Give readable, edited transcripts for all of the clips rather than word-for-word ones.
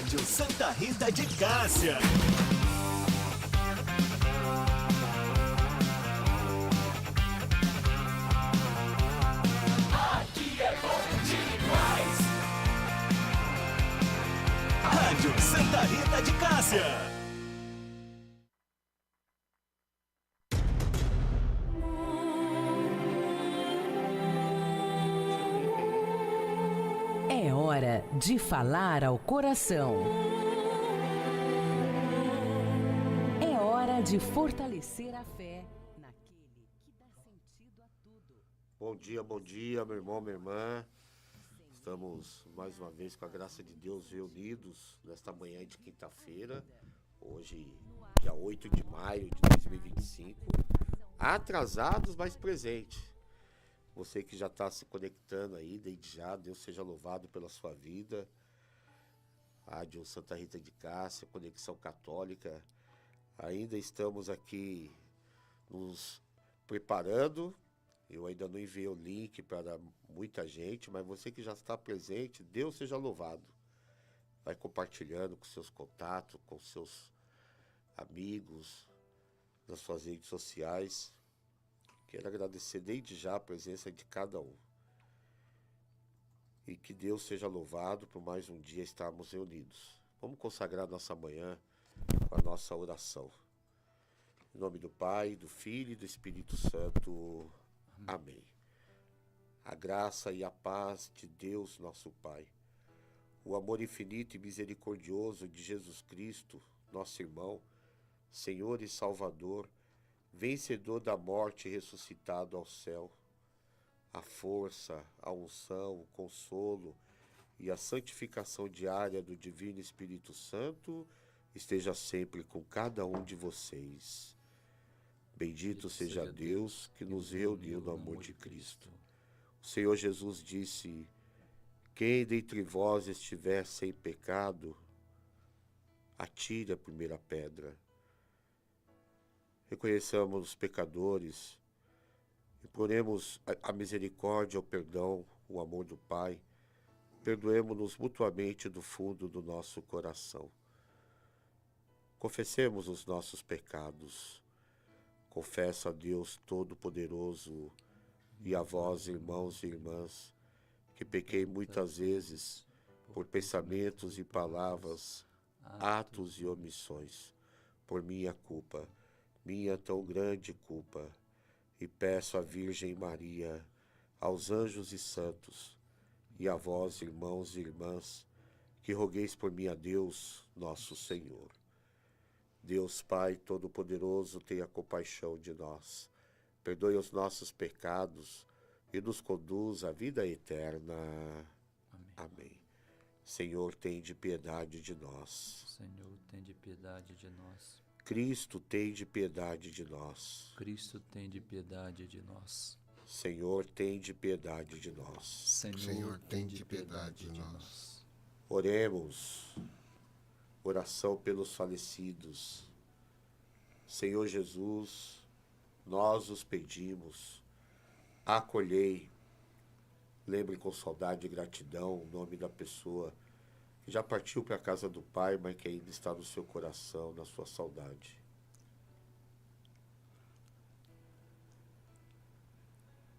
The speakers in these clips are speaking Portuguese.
Rádio Santa Rita de Cássia. Aqui é bom demais. Rádio Santa Rita de Cássia. É hora de falar ao coração. É hora de fortalecer a fé naquele que dá sentido a tudo. Bom dia, meu irmão, minha irmã. Estamos mais uma vez, com a graça de Deus, reunidos nesta manhã de quinta-feira, hoje, dia 8 de maio de 2025. Atrasados, mas presentes. Você que já está se conectando aí, desde já, Deus seja louvado pela sua vida. Rádio Santa Rita de Cássia, Conexão Católica. Ainda estamos aqui nos preparando. Eu ainda não enviei o link para muita gente, mas você que já está presente, Deus seja louvado. Vai compartilhando com seus contatos, com seus amigos, nas suas redes sociais. Quero agradecer desde já a presença de cada um. E que Deus seja louvado por mais um dia estarmos reunidos. Vamos consagrar nossa manhã com a nossa oração. Em nome do Pai, do Filho e do Espírito Santo. Amém. A graça e a paz de Deus, nosso Pai, o amor infinito e misericordioso de Jesus Cristo, nosso irmão, Senhor e Salvador, vencedor da morte e ressuscitado ao céu, a força, a unção, o consolo e a santificação diária do Divino Espírito Santo esteja sempre com cada um de vocês. Bendito seja Deus que nos reuniu no amor de Cristo. O Senhor Jesus disse: quem dentre vós estiver sem pecado, atire a primeira pedra. Reconheçamos os pecadores, imploremos a misericórdia, o perdão, o amor do Pai. Perdoemo-nos mutuamente do fundo do nosso coração. Confessemos os nossos pecados. Confesso a Deus Todo-Poderoso e a vós, irmãos e irmãs, que pequei muitas vezes por pensamentos e palavras, atos e omissões, por minha culpa, minha tão grande culpa, e peço à Virgem Maria, aos anjos e santos, e a vós, irmãos e irmãs, que rogueis por mim a Deus, nosso Senhor. Deus Pai Todo-Poderoso, tenha compaixão de nós, perdoe os nossos pecados e nos conduz à vida eterna. Amém. Senhor, tende piedade de nós. Senhor, tende piedade de nós. Cristo, tende piedade de nós. Cristo, tende piedade de nós. Senhor, tende piedade de nós. Senhor, tende piedade de nós. Oremos. Oração pelos falecidos. Senhor Jesus, nós os pedimos, acolhei, lembre com saudade e gratidão o nome da pessoa que já partiu para a casa do Pai, mas que ainda está no seu coração, na sua saudade.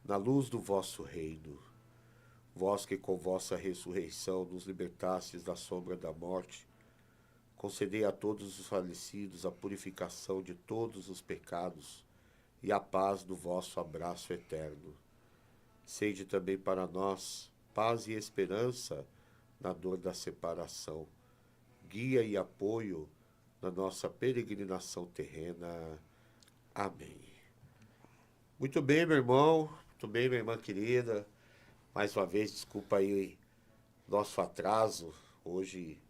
Na luz do vosso reino, vós que com vossa ressurreição nos libertastes da sombra da morte, concedei a todos os falecidos a purificação de todos os pecados e a paz do vosso abraço eterno. Sede também para nós paz e esperança na dor da separação, guia e apoio na nossa peregrinação terrena. Amém. Muito bem, meu irmão, muito bem, minha irmã querida. Mais uma vez, desculpa aí nosso atraso. Hoje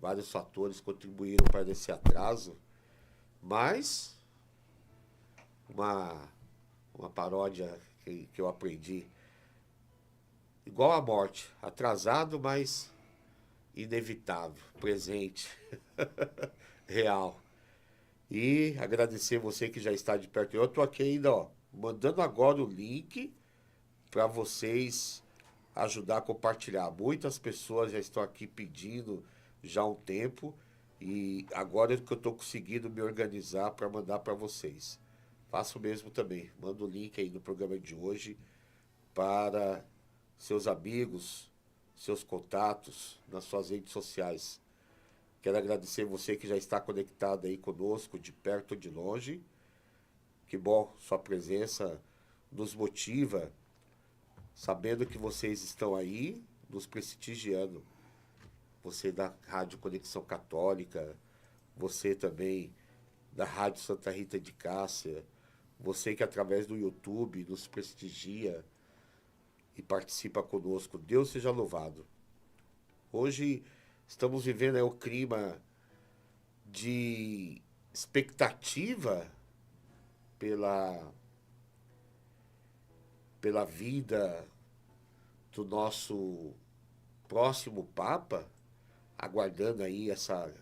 vários fatores contribuíram para esse atraso, mas uma paródia que eu aprendi, igual a morte, atrasado, mas inevitável, presente, real. E agradecer você que já está de perto. Eu estou aqui ainda, ó, mandando agora o link para vocês ajudar a compartilhar. Muitas pessoas já estão aqui pedindo já há um tempo e agora que eu estou conseguindo me organizar para mandar para vocês. Faço o mesmo também. Manda o link aí no programa de hoje para seus amigos, seus contatos, nas suas redes sociais. Quero agradecer você que já está conectado aí conosco, de perto ou de longe. Que bom, sua presença nos motiva, sabendo que vocês estão aí, nos prestigiando. Você da Rádio Conexão Católica, você também da Rádio Santa Rita de Cássia, você que através do YouTube nos prestigia e participa conosco. Deus seja louvado. Hoje estamos vivendo o clima de expectativa pela vida do nosso próximo Papa, aguardando aí essa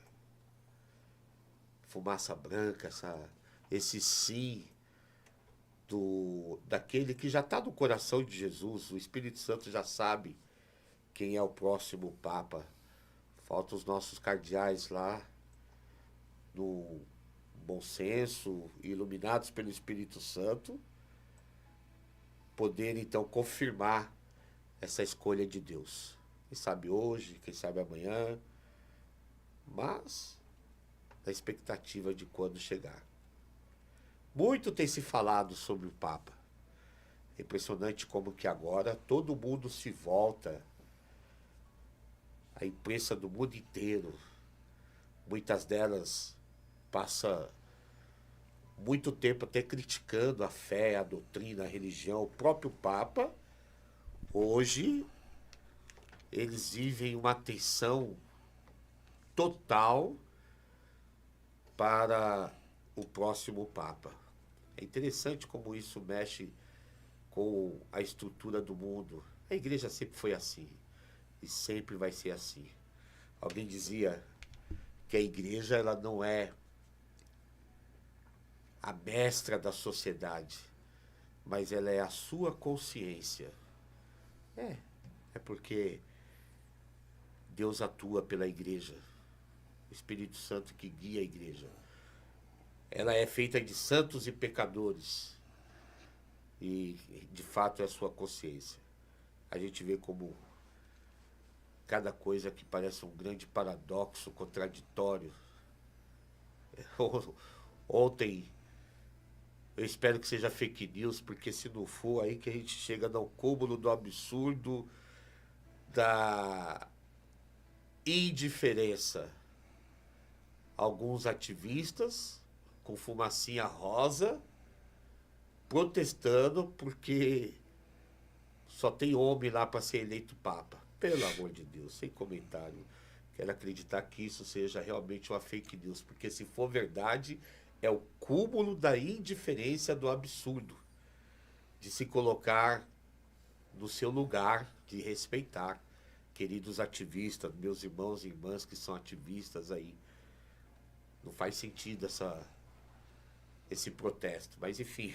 fumaça branca, esse sim daquele que já está no coração de Jesus. O Espírito Santo já sabe quem é o próximo Papa. Faltam os nossos cardeais lá, no bom senso, iluminados pelo Espírito Santo, poder então confirmar essa escolha de Deus. Quem sabe hoje, quem sabe amanhã, mas na expectativa de quando chegar. Muito tem se falado sobre o Papa. É impressionante como que agora todo mundo se volta, a imprensa do mundo inteiro, muitas delas passa muito tempo até criticando a fé, a doutrina, a religião, o próprio Papa. Hoje eles vivem uma atenção total para o próximo Papa. É interessante como isso mexe com a estrutura do mundo. A igreja sempre foi assim e sempre vai ser assim. Alguém dizia que a igreja ela não é a mestra da sociedade, mas ela é a sua consciência. É porque Deus atua pela igreja, o Espírito Santo que guia a igreja. Ela é feita de santos e pecadores, e de fato é a sua consciência. A gente vê como cada coisa que parece um grande paradoxo, contraditório. Ontem, eu espero que seja fake news, porque se não for, aí que a gente chega no cúmulo do absurdo, da indiferença. Alguns ativistas com fumacinha rosa protestando porque só tem homem lá para ser eleito Papa. Pelo amor de Deus, sem comentário. Quero acreditar que isso seja realmente uma fake news, porque se for verdade, é o cúmulo da indiferença, do absurdo, de se colocar no seu lugar, de respeitar. Queridos ativistas, meus irmãos e irmãs que são ativistas aí, não faz sentido esse protesto, mas enfim.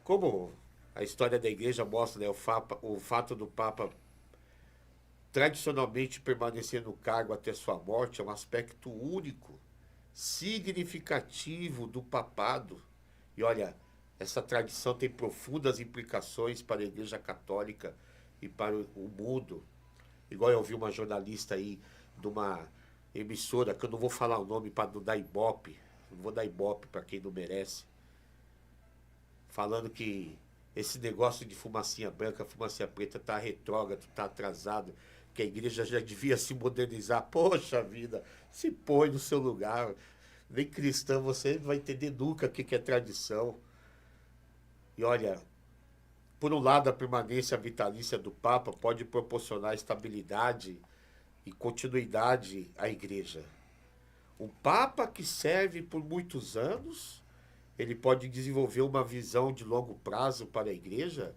Como a história da igreja mostra, né, o fato do Papa tradicionalmente permanecer no cargo até sua morte é um aspecto único, significativo do papado. E olha, essa tradição tem profundas implicações para a Igreja Católica e para o mundo. Igual eu ouvi uma jornalista aí de uma emissora, que eu não vou falar o nome para não dar ibope, não vou dar ibope para quem não merece, falando que esse negócio de fumacinha branca, fumacinha preta tá retrógrado, tá atrasado, que a igreja já devia se modernizar. Poxa vida, se põe no seu lugar. Nem cristão você não vai entender nunca o que é tradição. E olha, por um lado, a permanência vitalícia do Papa pode proporcionar estabilidade e continuidade à igreja. Um Papa que serve por muitos anos, ele pode desenvolver uma visão de longo prazo para a igreja,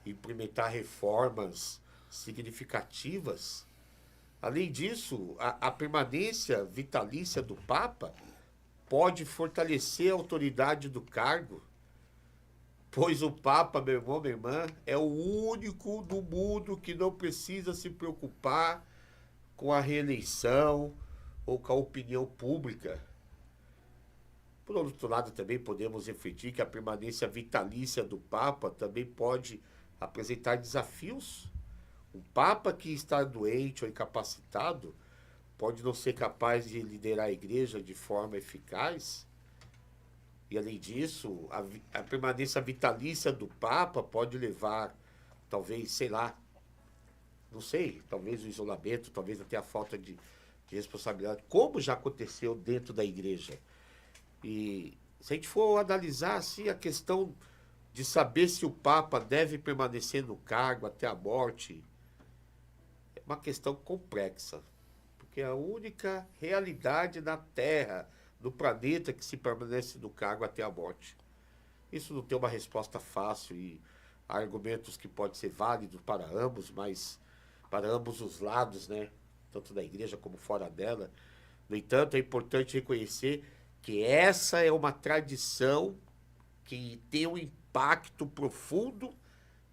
implementar reformas significativas. Além disso, a permanência vitalícia do Papa pode fortalecer a autoridade do cargo, pois o Papa, meu irmão, minha irmã, é o único do mundo que não precisa se preocupar com a reeleição ou com a opinião pública. Por outro lado, também podemos refletir que a permanência vitalícia do Papa também pode apresentar desafios. Um Papa que está doente ou incapacitado pode não ser capaz de liderar a igreja de forma eficaz. E, além disso, a permanência vitalícia do Papa pode levar, talvez, sei lá, não sei, talvez o isolamento, talvez até a falta de responsabilidade, como já aconteceu dentro da igreja. E se a gente for analisar assim, a questão de saber se o Papa deve permanecer no cargo até a morte, é uma questão complexa. Porque é a única realidade na Terra, no planeta, que se permanece no cargo até a morte. Isso não tem uma resposta fácil e há argumentos que podem ser válidos para ambos, mas para ambos os lados, né? Tanto da igreja como fora dela. No entanto, é importante reconhecer que essa é uma tradição que tem um impacto profundo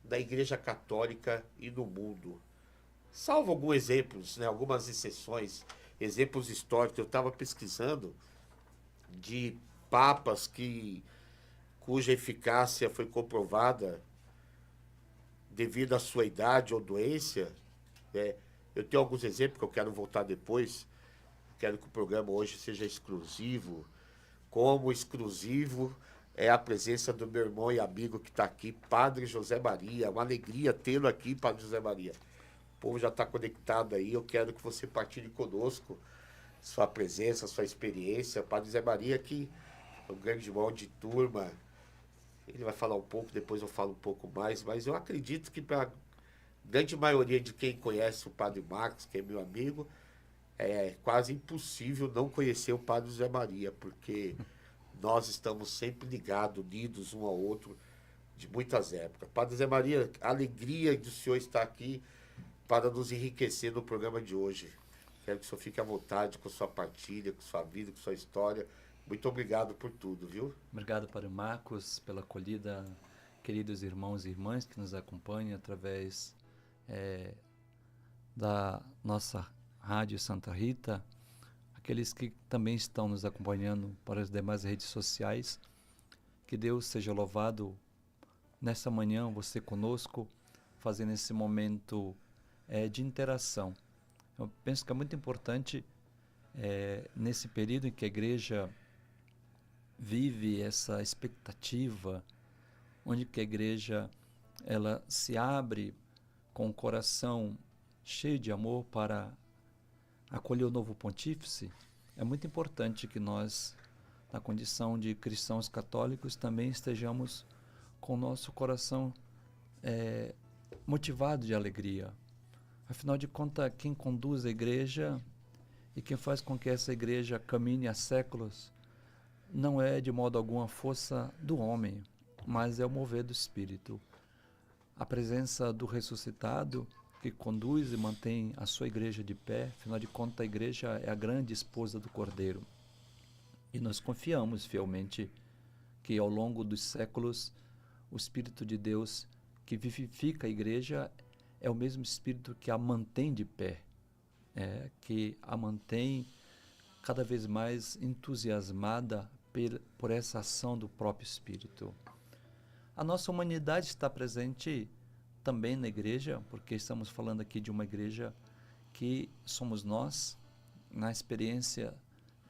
na Igreja Católica e no mundo. Salvo alguns exemplos, né? Algumas exceções, exemplos históricos. Eu estava pesquisando de papas cuja eficácia foi comprovada devido à sua idade ou doença. Eu tenho alguns exemplos que eu quero voltar depois. Quero que o programa hoje seja exclusivo. Como exclusivo é a presença do meu irmão e amigo que está aqui, Padre José Maria. Uma alegria tê-lo aqui, Padre José Maria. O povo já está conectado aí. Eu quero que você partilhe conosco sua presença, sua experiência. Padre José Maria, que é um grande irmão de turma. Ele vai falar um pouco, depois eu falo um pouco mais. Mas eu acredito que para a grande maioria de quem conhece o Padre Marcos, que é meu amigo, é quase impossível não conhecer o Padre José Maria, porque nós estamos sempre ligados, unidos um ao outro, de muitas épocas. Padre José Maria, a alegria do senhor estar aqui para nos enriquecer no programa de hoje. Quero que o senhor fique à vontade com sua partilha, com sua vida, com sua história. Muito obrigado por tudo, viu? Obrigado, Padre Marcos, pela acolhida, queridos irmãos e irmãs que nos acompanham através da nossa Rádio Santa Rita, aqueles que também estão nos acompanhando para as demais redes sociais. Que Deus seja louvado nessa manhã, você conosco, fazendo esse momento de interação. Eu penso que é muito importante, nesse período em que a igreja vive essa expectativa, onde que a igreja ela se abre com o coração cheio de amor para acolher o novo pontífice. É muito importante que nós, na condição de cristãos católicos, também estejamos com o nosso coração motivado de alegria. Afinal de contas, quem conduz a igreja e quem faz com que essa igreja caminhe há séculos não é de modo algum a força do homem, mas é o mover do Espírito. A presença do ressuscitado que conduz e mantém a sua igreja de pé. Afinal de contas, a igreja é a grande esposa do Cordeiro. E nós confiamos fielmente que ao longo dos séculos o Espírito de Deus que vivifica a igreja é o mesmo Espírito que a mantém de pé, que a mantém cada vez mais entusiasmada por essa ação do próprio Espírito. A nossa humanidade está presente também na igreja, porque estamos falando aqui de uma igreja que somos nós, na experiência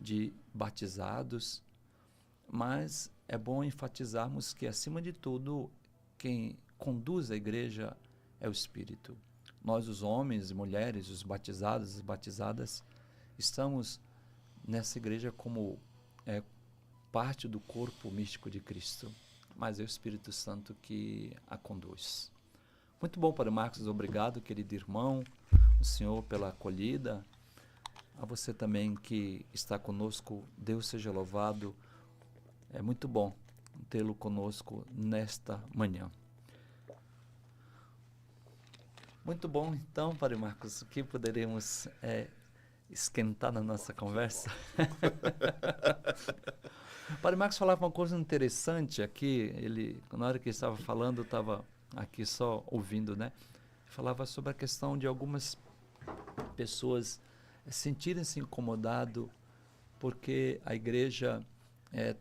de batizados, mas é bom enfatizarmos que, acima de tudo, quem conduz a igreja é o Espírito. Nós, os homens e mulheres, os batizados e batizadas, estamos nessa igreja como parte do corpo místico de Cristo, mas é o Espírito Santo que a conduz. Muito bom, Padre Marcos, obrigado, querido irmão, o senhor pela acolhida, a você também que está conosco, Deus seja louvado, é muito bom tê-lo conosco nesta manhã. Muito bom, então, Padre Marcos, o que poderemos esquentar na nossa conversa? O Padre Marcos falava uma coisa interessante aqui, na hora que ele estava falando, eu estava aqui só ouvindo, né? Falava sobre a questão de algumas pessoas sentirem-se incomodado porque a igreja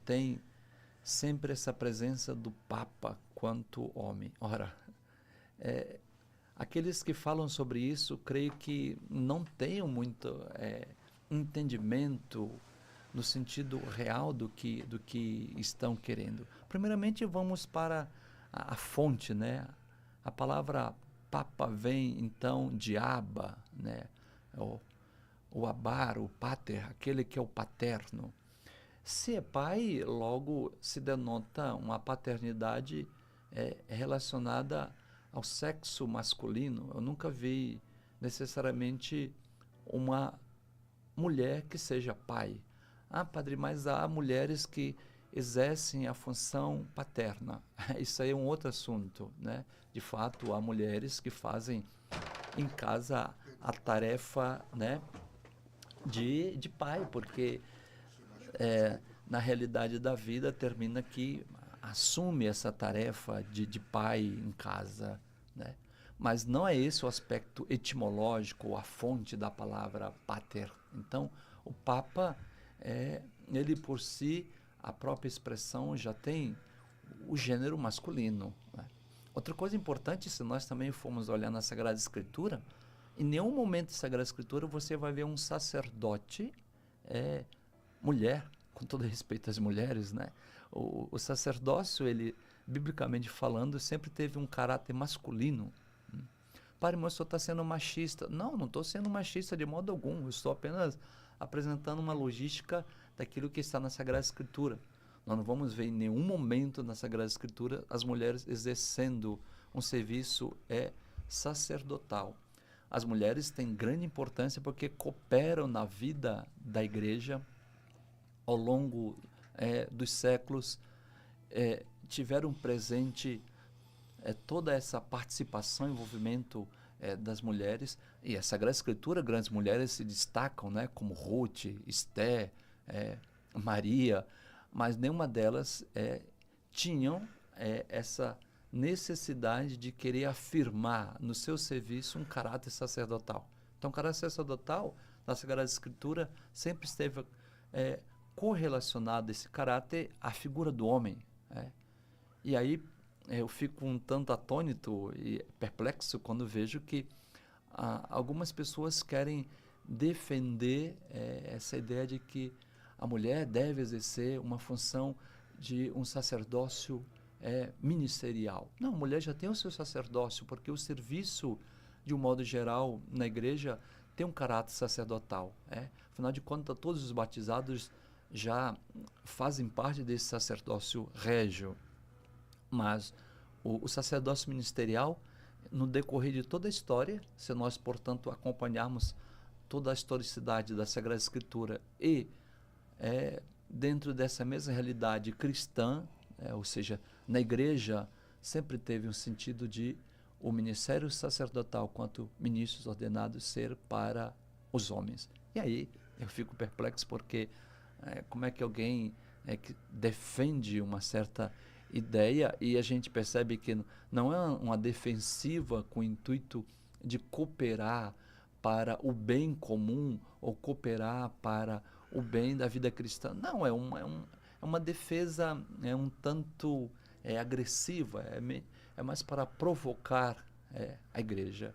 tem sempre essa presença do Papa quanto homem. Ora, aqueles que falam sobre isso, creio que não tenham muito entendimento no sentido real do que estão querendo. Primeiramente, vamos para a fonte, né? A palavra Papa vem, então, de Abba, né? O Abar, o Pater, aquele que é o paterno. Se é pai, logo se denota uma paternidade relacionada ao sexo masculino. Eu nunca vi necessariamente uma mulher que seja pai. Ah, padre, mas há mulheres que exercem a função paterna. Isso aí é um outro assunto, né? De fato, há mulheres que fazem em casa a tarefa, né, de pai, porque na realidade da vida termina que assume essa tarefa de pai em casa, né? Mas não é esse o aspecto etimológico, a fonte da palavra pater. Então, o Papa, ele por si, a própria expressão já tem o gênero masculino, né? Outra coisa importante, se nós também formos olhar na Sagrada Escritura, em nenhum momento da Sagrada Escritura você vai ver um sacerdote mulher, com todo respeito às mulheres, né? O sacerdócio, ele, biblicamente falando, sempre teve um caráter masculino. Padre, mas o senhor está sendo machista. Não, não estou sendo machista de modo algum. Eu estou apenas apresentando uma logística daquilo que está na Sagrada Escritura. Nós não vamos ver em nenhum momento na Sagrada Escritura as mulheres exercendo um serviço sacerdotal. As mulheres têm grande importância porque cooperam na vida da igreja ao longo dos séculos, tiveram presente toda essa participação, envolvimento das mulheres, e a Sagrada Escritura, grandes mulheres se destacam, né, como Ruth, Esté, Maria, mas nenhuma delas tinham essa necessidade de querer afirmar no seu serviço um caráter sacerdotal. Então, o caráter sacerdotal, na Sagrada Escritura, sempre esteve correlacionado esse caráter à figura do homem. E aí eu fico um tanto atônito e perplexo quando vejo que algumas pessoas querem defender essa ideia de que a mulher deve exercer uma função de um sacerdócio ministerial. Não, a mulher já tem o seu sacerdócio, porque o serviço, de um modo geral, na igreja, tem um caráter sacerdotal. Afinal de contas, todos os batizados já fazem parte desse sacerdócio régio. Mas o sacerdócio ministerial, no decorrer de toda a história, se nós, portanto, acompanharmos toda a historicidade da Sagrada Escritura e dentro dessa mesma realidade cristã, ou seja, na igreja sempre teve um sentido de o ministério sacerdotal quanto ministros ordenados ser para os homens. E aí eu fico perplexo porque como é que alguém que defende uma certa ideia e a gente percebe que não é uma defensiva com o intuito de cooperar para o bem comum ou cooperar para o bem da vida cristã. Não, é uma defesa um tanto agressiva, é mais para provocar a igreja.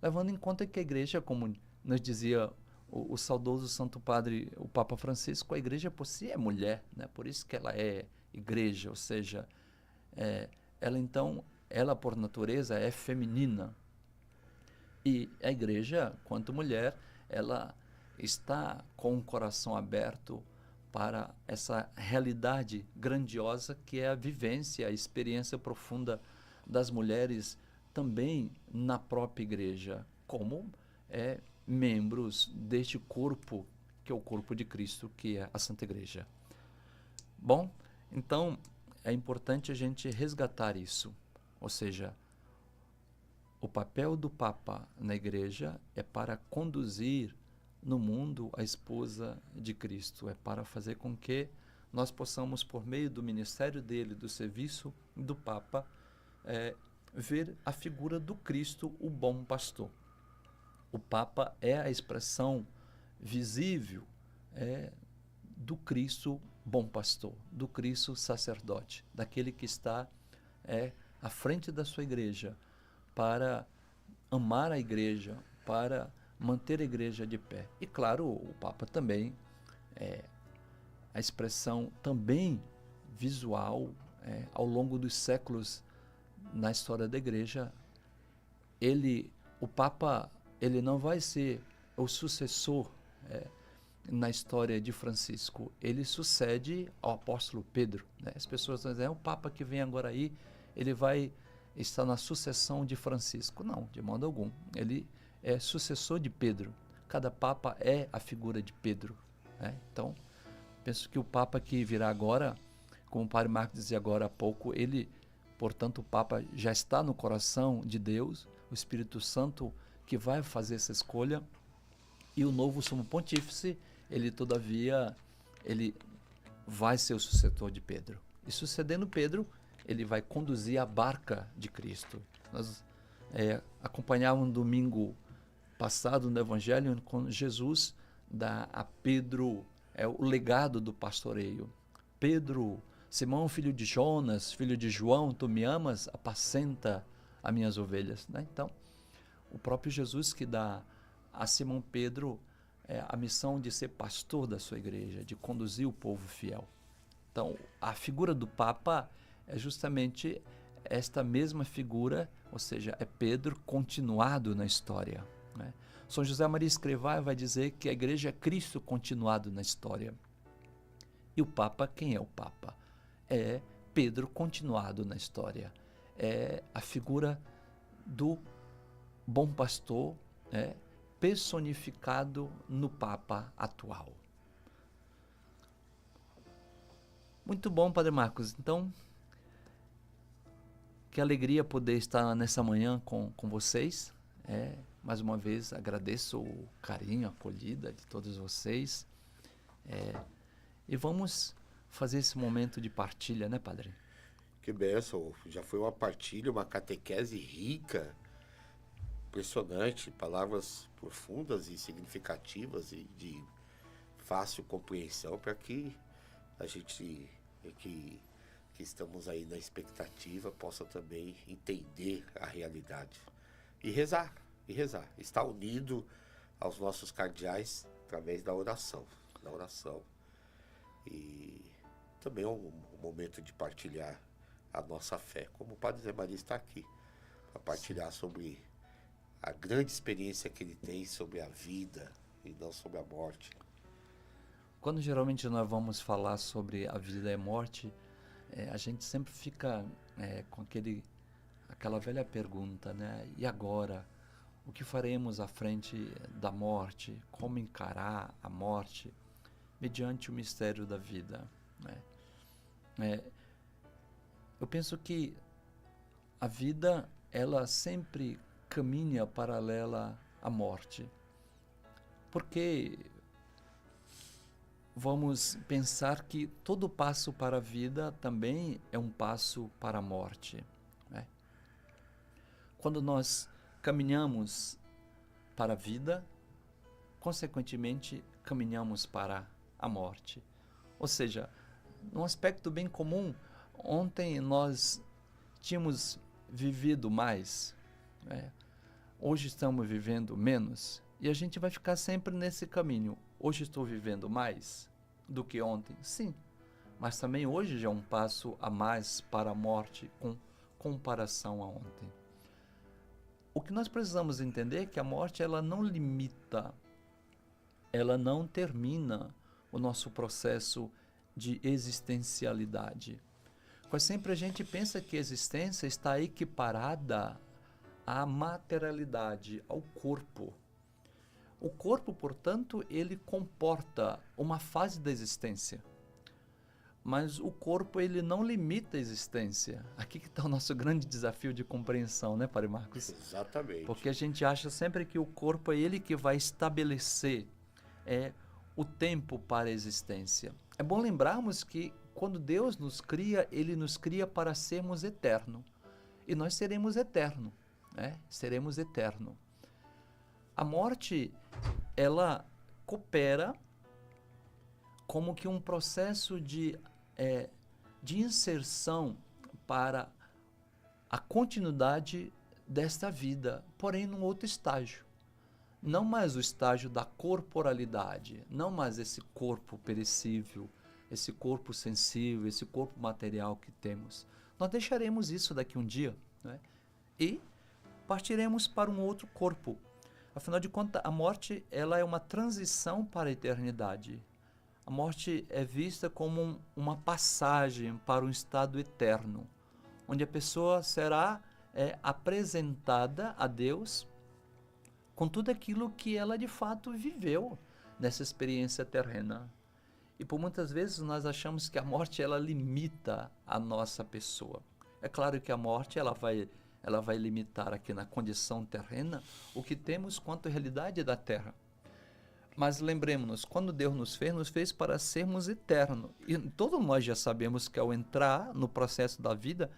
Levando em conta que a igreja, como nos dizia o saudoso Santo Padre, o Papa Francisco, a igreja por si é mulher, né? Por isso que ela é igreja, ou seja, ela por natureza é feminina. E a igreja, quanto mulher, ela está com o coração aberto para essa realidade grandiosa que é a vivência, a experiência profunda das mulheres também na própria igreja, como membros deste corpo, que é o corpo de Cristo, que é a Santa Igreja. Bom, então é importante a gente resgatar isso, ou seja, o papel do Papa na igreja é para conduzir no mundo a esposa de Cristo, é para fazer com que nós possamos, por meio do ministério dele, do serviço do Papa, ver a figura do Cristo, o bom pastor. O Papa é a expressão visível do Cristo bom pastor, do Cristo sacerdote, daquele que está à frente da sua igreja para amar a igreja, para manter a igreja de pé. E claro, o Papa também é a expressão também visual ao longo dos séculos na história da igreja. O Papa, ele não vai ser o sucessor na história de Francisco, ele sucede ao apóstolo Pedro, né? As pessoas estão dizendo, o Papa que vem agora aí, ele vai estar na sucessão de Francisco. Não, de modo algum. Ele é sucessor de Pedro. Cada Papa é a figura de Pedro, né? Então, penso que o Papa que virá agora, como o Padre Marcos dizia agora há pouco, portanto, o Papa já está no coração de Deus, o Espírito Santo que vai fazer essa escolha, e o novo Sumo Pontífice, todavia, ele vai ser o sucessor de Pedro. E sucedendo Pedro, ele vai conduzir a barca de Cristo. Nós acompanhávamos no domingo passado no Evangelho, quando Jesus dá a Pedro o legado do pastoreio. Pedro, Simão, filho de Jonas, filho de João, tu me amas? Apacenta as minhas ovelhas, né? Então, o próprio Jesus que dá a Simão Pedro a missão de ser pastor da sua igreja, de conduzir o povo fiel. Então, a figura do Papa é justamente esta mesma figura, ou seja, é Pedro continuado na história, né? São José Maria Escrivá vai dizer que a igreja é Cristo continuado na história. E o Papa, quem é o Papa? É Pedro continuado na história. É a figura do bom pastor, personificado no Papa atual. Muito bom, Padre Marcos. Então, que alegria poder estar nessa manhã com vocês. Mais uma vez, agradeço o carinho, a acolhida de todos vocês. E vamos fazer esse momento de partilha, né, Padre? Que bênção. Já foi uma partilha, uma catequese rica, impressionante, palavras profundas e significativas e de fácil compreensão para que a gente que estamos aí na expectativa possa também entender a realidade e rezar, estar unido aos nossos cardeais através da oração, e também é um momento de partilhar a nossa fé, como o Padre Zé Maria está aqui para partilhar sobre a grande experiência que ele tem sobre a vida e não sobre a morte. Quando geralmente nós vamos falar sobre a vida e a morte, a gente sempre fica com aquela velha pergunta, né? E agora? O que faremos à frente da morte? Como encarar a morte mediante o mistério da vida, né? Eu penso que a vida, ela sempre caminha paralela à morte. Porque vamos pensar que todo passo para a vida também é um passo para a morte, né? Quando nós caminhamos para a vida, consequentemente caminhamos para a morte. Ou seja, num aspecto bem comum, ontem nós tínhamos vivido mais, né? Hoje estamos vivendo menos, e a gente vai ficar sempre nesse caminho. Hoje estou vivendo mais do que ontem? Sim, mas também hoje já é um passo a mais para a morte com comparação a ontem. O que nós precisamos entender é que a morte, ela não limita, ela não termina o nosso processo de existencialidade. Pois sempre a gente pensa que a existência está equiparada à materialidade, ao corpo. O corpo, portanto, ele comporta uma fase da existência. Mas o corpo, ele não limita a existência. Aqui que está o nosso grande desafio de compreensão, né, Padre Marcos? Exatamente. Porque a gente acha sempre que o corpo é ele que vai estabelecer o tempo para a existência. É bom lembrarmos que quando Deus nos cria, ele nos cria para sermos eternos. E nós seremos eternos, né? Seremos eternos. A morte, ela coopera como que um processo de inserção para a continuidade desta vida, porém num outro estágio. Não mais o estágio da corporalidade, não mais esse corpo perecível, esse corpo sensível, esse corpo material que temos. Nós deixaremos isso daqui um dia, né? E partiremos para um outro corpo. Afinal de contas, a morte, ela é uma transição para a eternidade. A morte é vista como uma passagem para um estado eterno, onde a pessoa será apresentada a Deus com tudo aquilo que ela de fato viveu nessa experiência terrena. E por muitas vezes nós achamos que a morte ela limita a nossa pessoa. É claro que a morte ela vai limitar aqui na condição terrena o que temos quanto à realidade da terra. Mas lembremos-nos, quando Deus nos fez para sermos eternos. E todos nós já sabemos que ao entrar no processo da vida,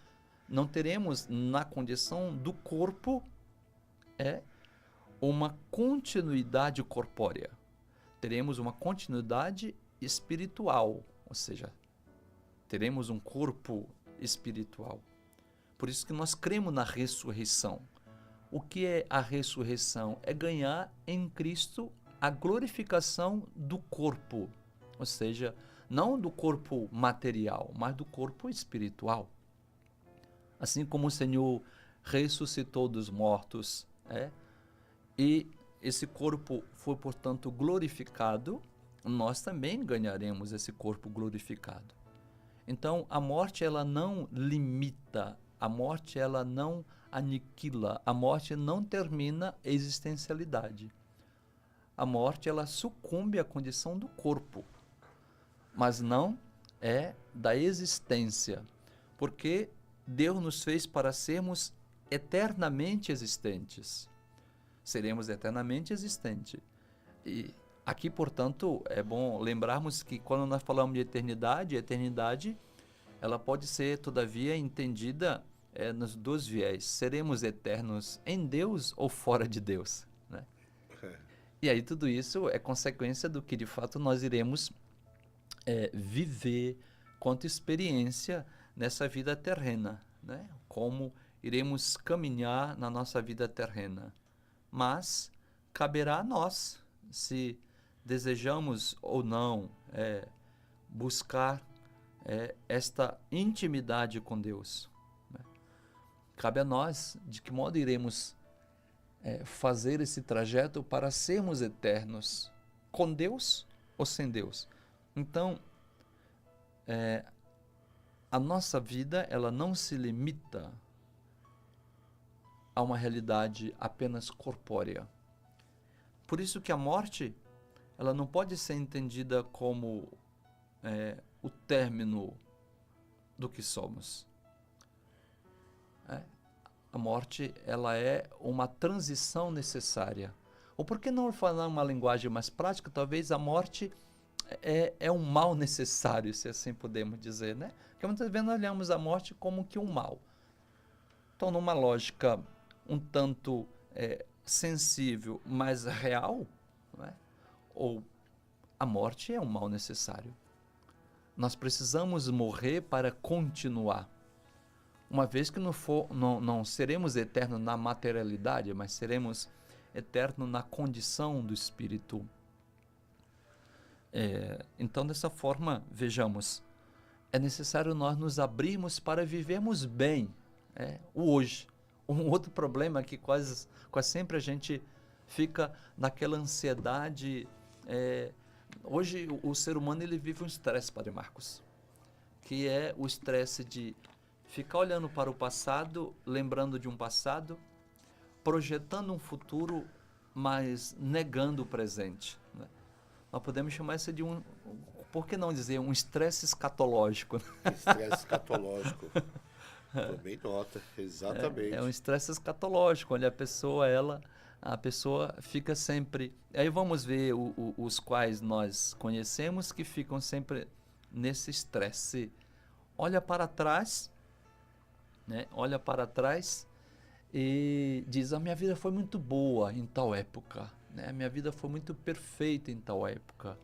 não teremos na condição do corpo uma continuidade corpórea. Teremos uma continuidade espiritual, ou seja, teremos um corpo espiritual. Por isso que nós cremos na ressurreição. O que é a ressurreição? É ganhar em Cristo a glorificação do corpo, ou seja, não do corpo material, mas do corpo espiritual. Assim como o Senhor ressuscitou dos mortos, e esse corpo foi, portanto, glorificado, nós também ganharemos esse corpo glorificado. Então, a morte ela não limita, a morte ela não aniquila, a morte não termina a existencialidade. A morte ela sucumbe à condição do corpo, mas não é da existência, porque Deus nos fez para sermos eternamente existentes. Seremos eternamente existentes. E aqui, portanto, é bom lembrarmos que quando nós falamos de eternidade, a eternidade ela pode ser, todavia, entendida nos dois viés. Seremos eternos em Deus ou fora de Deus, né? E aí tudo isso é consequência do que, de fato, nós iremos viver quanto experiência nessa vida terrena, né? Como iremos caminhar na nossa vida terrena. Mas caberá a nós, se desejamos ou não buscar esta intimidade com Deus, né? Cabe a nós de que modo iremos fazer esse trajeto para sermos eternos, com Deus ou sem Deus. Então, a nossa vida ela não se limita a uma realidade apenas corpórea. Por isso que a morte ela não pode ser entendida como o término do que somos. A morte ela é uma transição necessária. Ou por que não falar uma linguagem mais prática? Talvez a morte é um mal necessário, se assim podemos dizer, né? Porque muitas vezes nós olhamos a morte como que um mal. Então, numa lógica um tanto sensível, mas real, não é? Ou a morte é um mal necessário. Nós precisamos morrer para continuar. Uma vez que não seremos eternos na materialidade, mas seremos eternos na condição do espírito. Então, dessa forma, vejamos, é necessário nós nos abrirmos para vivermos bem o hoje. Um outro problema é que quase sempre a gente fica naquela ansiedade. Hoje o ser humano ele vive um estresse, Padre Marcos, que é o estresse de ficar olhando para o passado, lembrando de um passado, projetando um futuro, mas negando o presente, né? Nós podemos chamar isso de por que não dizer, um estresse escatológico. Estresse escatológico. Tomei nota, exatamente. É um estresse escatológico, onde a pessoa fica sempre... Aí vamos ver os quais nós conhecemos que ficam sempre nesse estresse. Olha para trás, né? Olha para trás e diz: a minha vida foi muito boa em tal época, né? A minha vida foi muito perfeita em tal época.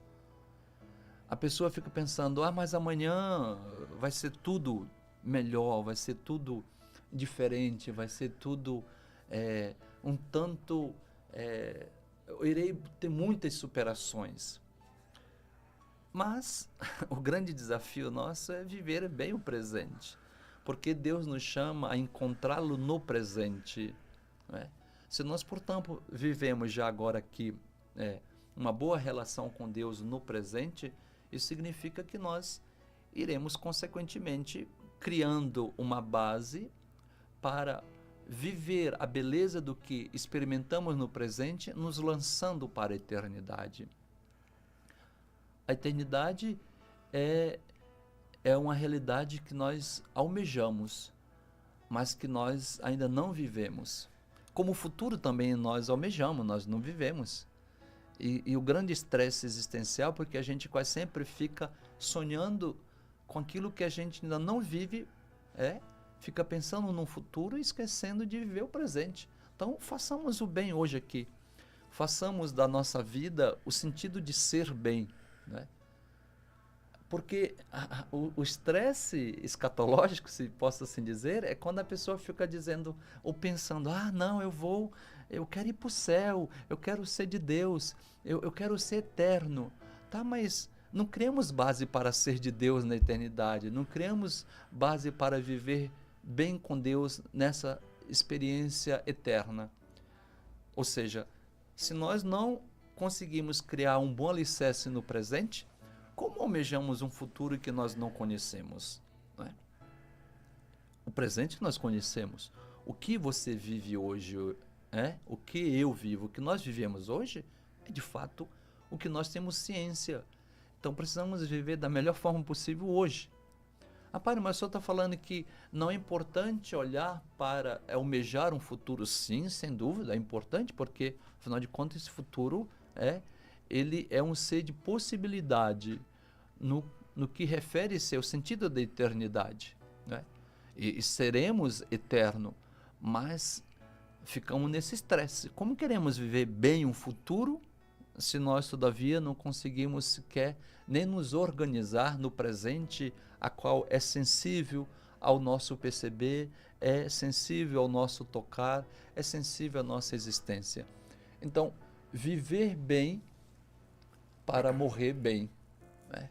A pessoa fica pensando: ah, mas amanhã vai ser tudo melhor, vai ser tudo diferente, vai ser tudo um tanto... eu irei ter muitas superações. Mas o grande desafio nosso é viver bem o presente, porque Deus nos chama a encontrá-lo no presente, né? Se nós, portanto, vivemos já agora aqui uma boa relação com Deus no presente, isso significa que nós iremos, consequentemente, criando uma base para viver a beleza do que experimentamos no presente, nos lançando para a eternidade. A eternidade é uma realidade que nós almejamos, mas que nós ainda não vivemos. Como o futuro também nós almejamos, nós não vivemos. E o grande estresse existencial, porque a gente quase sempre fica sonhando com aquilo que a gente ainda não vive, fica pensando no futuro e esquecendo de viver o presente. Então, façamos o bem hoje aqui. Façamos da nossa vida o sentido de ser bem, né? Porque o estresse escatológico, se posso assim dizer, é quando a pessoa fica dizendo ou pensando: ah, não, eu quero ir para o céu, eu quero ser de Deus, eu quero ser eterno. Tá, mas não criamos base para ser de Deus na eternidade, não criamos base para viver bem com Deus nessa experiência eterna. Ou seja, se nós não conseguimos criar um bom alicerce no presente, como almejamos um futuro que nós não conhecemos, né? O presente nós conhecemos. O que você vive hoje, o que eu vivo, o que nós vivemos hoje, é de fato o que nós temos ciência. Então precisamos viver da melhor forma possível hoje. Ah, pai, mas o senhor está falando que não é importante olhar para almejar um futuro? Sim, sem dúvida, é importante, porque afinal de contas esse futuro ele é um ser de possibilidade no que refere-se ao sentido da eternidade, né? E seremos eterno, mas ficamos nesse estresse. Como queremos viver bem um futuro se nós, todavia, não conseguimos sequer nem nos organizar no presente, a qual é sensível ao nosso perceber, é sensível ao nosso tocar, é sensível à nossa existência? Então, viver bem para morrer bem, né?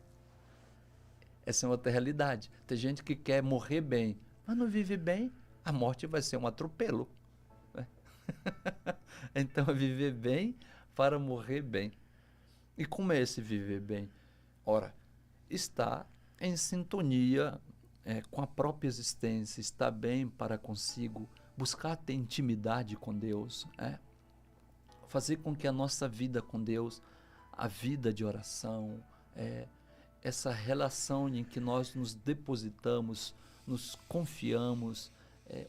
Essa é outra realidade. Tem gente que quer morrer bem, mas não vive bem, a morte vai ser um atropelo, né? Então, viver bem para morrer bem. E como é esse viver bem? Ora, está em sintonia com a própria existência, está bem para consigo, buscar ter intimidade com Deus, fazer com que a nossa vida com Deus, a vida de oração, essa relação em que nós nos depositamos, nos confiamos,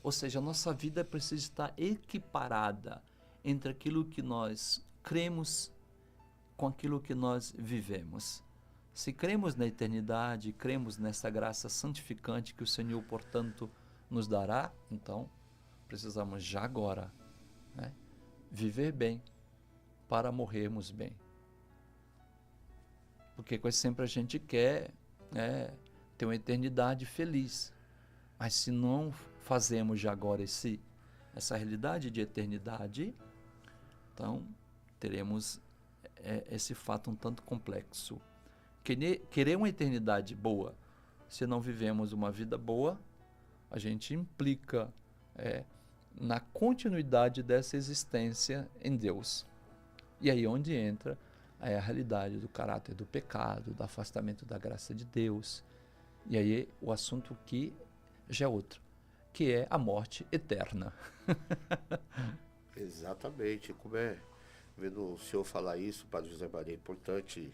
ou seja, a nossa vida precisa estar equiparada entre aquilo que nós cremos com aquilo que nós vivemos. Se cremos na eternidade, cremos nessa graça santificante que o Senhor, portanto, nos dará, então precisamos já agora, né, viver bem para morrermos bem. Porque quase sempre a gente quer ter uma eternidade feliz, mas se não fazemos já agora essa realidade de eternidade, então teremos esse fato um tanto complexo. Querer uma eternidade boa, se não vivemos uma vida boa, a gente implica na continuidade dessa existência em Deus. E aí onde entra a realidade do caráter do pecado, do afastamento da graça de Deus. E aí o assunto aqui já é outro, que é a morte eterna. Exatamente. Como vendo o senhor falar isso, Padre José Maria, é importante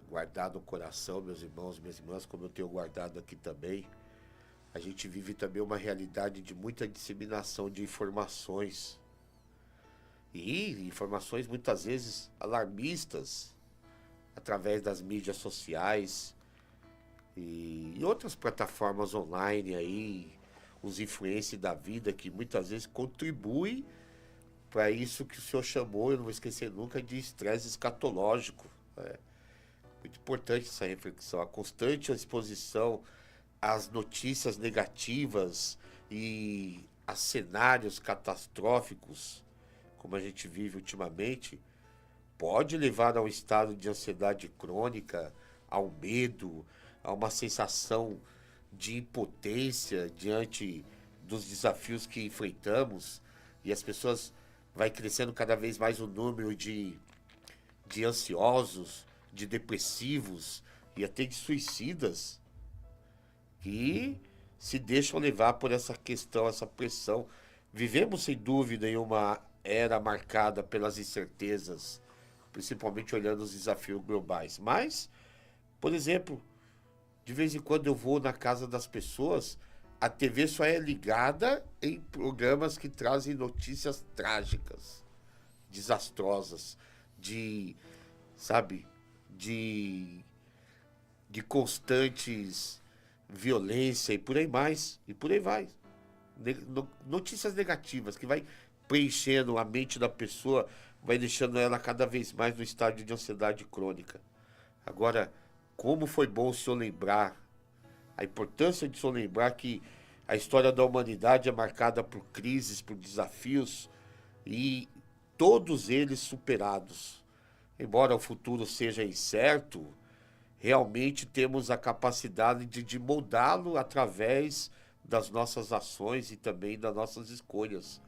guardar no coração, meus irmãos, minhas irmãs, como eu tenho guardado aqui também. A gente vive também uma realidade de muita disseminação de informações. E informações muitas vezes alarmistas, através das mídias sociais e outras plataformas online aí, os influencers da vida que muitas vezes contribuem para isso que o senhor chamou, eu não vou esquecer nunca, de estresse escatológico. Muito importante essa reflexão. A constante exposição às notícias negativas e a cenários catastróficos, como a gente vive ultimamente, pode levar a um estado de ansiedade crônica, ao medo, a uma sensação de impotência diante dos desafios que enfrentamos, e as pessoas vai crescendo cada vez mais o número de ansiosos, de depressivos e até de suicidas que se deixam levar por essa questão, essa pressão. Vivemos, sem dúvida, em uma era marcada pelas incertezas, principalmente olhando os desafios globais. Mas, por exemplo, de vez em quando eu vou na casa das pessoas, a TV só é ligada em programas que trazem notícias trágicas, desastrosas, sabe, de constantes violência e por aí mais, e por aí vai. Notícias negativas que vai preenchendo a mente da pessoa, vai deixando ela cada vez mais no estágio de ansiedade crônica. Agora, como foi bom o senhor lembrar, a importância de o senhor lembrar que a história da humanidade é marcada por crises, por desafios, e todos eles superados. Embora o futuro seja incerto, realmente temos a capacidade de moldá-lo através das nossas ações e também das nossas escolhas.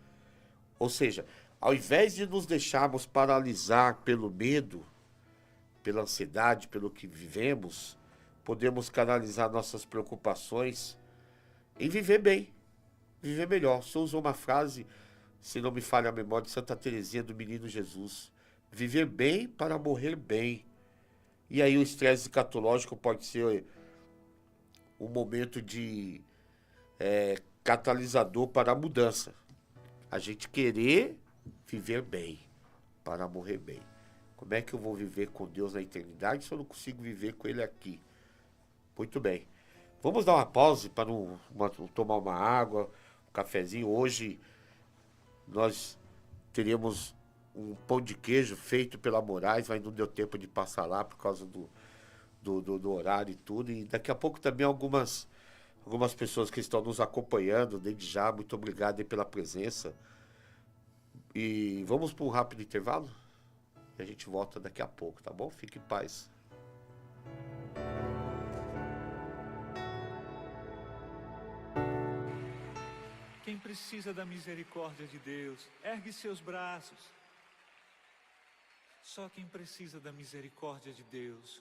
Ou seja, ao invés de nos deixarmos paralisar pelo medo, pela ansiedade, pelo que vivemos, podemos canalizar nossas preocupações em viver bem, viver melhor. O senhor usou uma frase, se não me falha a memória, de Santa Teresinha do Menino Jesus: viver bem para morrer bem. E aí o estresse escatológico pode ser um momento de catalisador para a mudança. A gente querer viver bem para morrer bem. Como é que eu vou viver com Deus na eternidade se eu não consigo viver com Ele aqui? Muito bem. Vamos dar uma pausa para tomar uma água, um cafezinho. Hoje nós teríamos um pão de queijo feito pela Moraes, mas não deu tempo de passar lá por causa do horário e tudo. E daqui a pouco também algumas pessoas que estão nos acompanhando, desde já, muito obrigado aí pela presença. E vamos para um rápido intervalo? E a gente volta daqui a pouco, tá bom? Fique em paz. Quem precisa da misericórdia de Deus, ergue seus braços. Só quem precisa da misericórdia de Deus.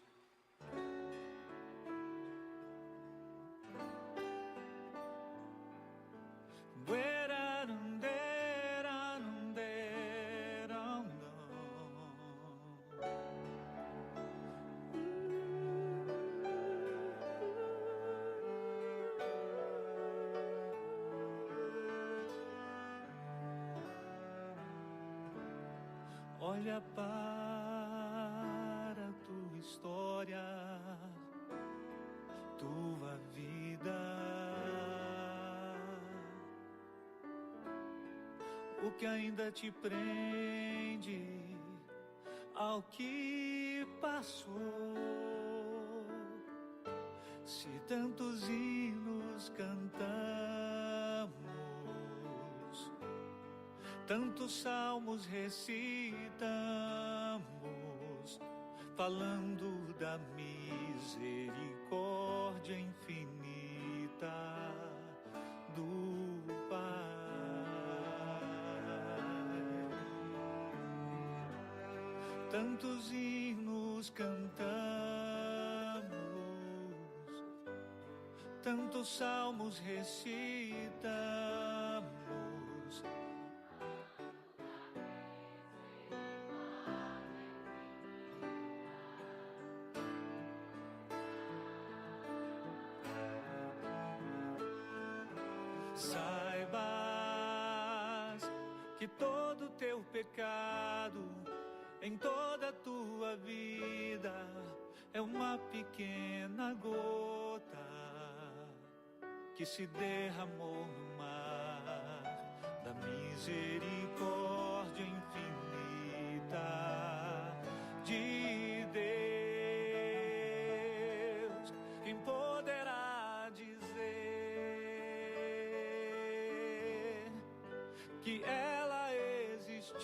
Olha para a tua história, tua vida. O que ainda te prende ao que passou? Se tantos hinos cantamos, tantos salmos recitamos, falando da misericórdia infinita do Pai. Tantos hinos cantamos, tantos salmos recitamos, saibas que todo teu pecado em toda a tua vida é uma pequena gota que se derramou no mar da misericórdia infinita de Deus. Quem poderá dizer que ela existiu?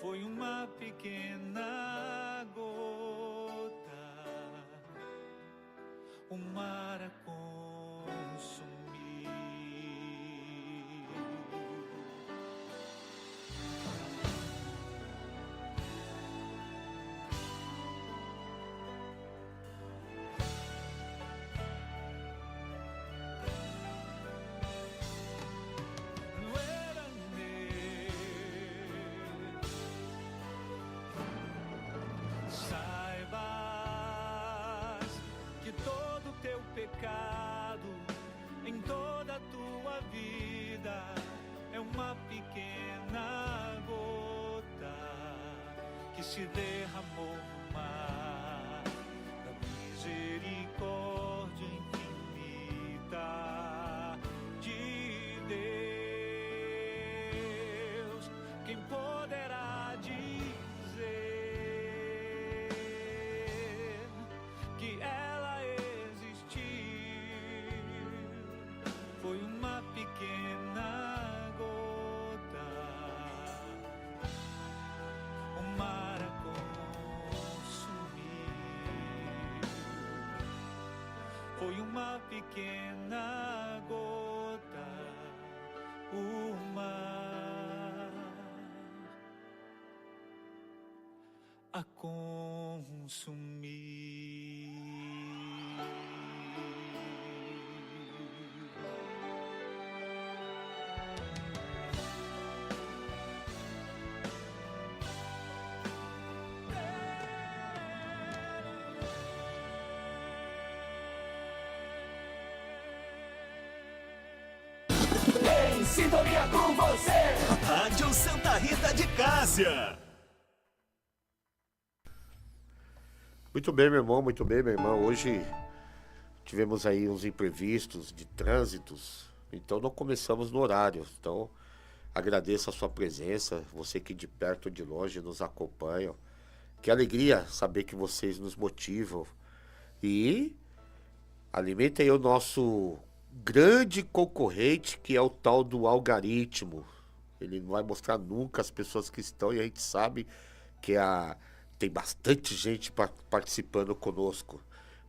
Foi uma pequena gota, o mar a consumir. Saibas que todo teu pecado em toda a tua vida é uma pequena gota que se derramou no mar da misericórdia infinita de Deus. Quem poderá dizer que ela existiu? Foi uma pequena gota, o mar a consumir. Foi uma pequena gota, o mar a consumir. Em sintonia com você, Rádio Santa Rita de Cássia. Muito bem, meu irmão, muito bem, minha irmã. Hoje tivemos aí uns imprevistos de trânsitos, então não começamos no horário. Então, agradeço a sua presença, você que de perto ou de longe nos acompanha. Que alegria saber que vocês nos motivam. E alimentem aí o nosso grande concorrente, que é o tal do algoritmo. Ele não vai mostrar nunca as pessoas que estão, e a gente sabe que tem bastante gente participando conosco.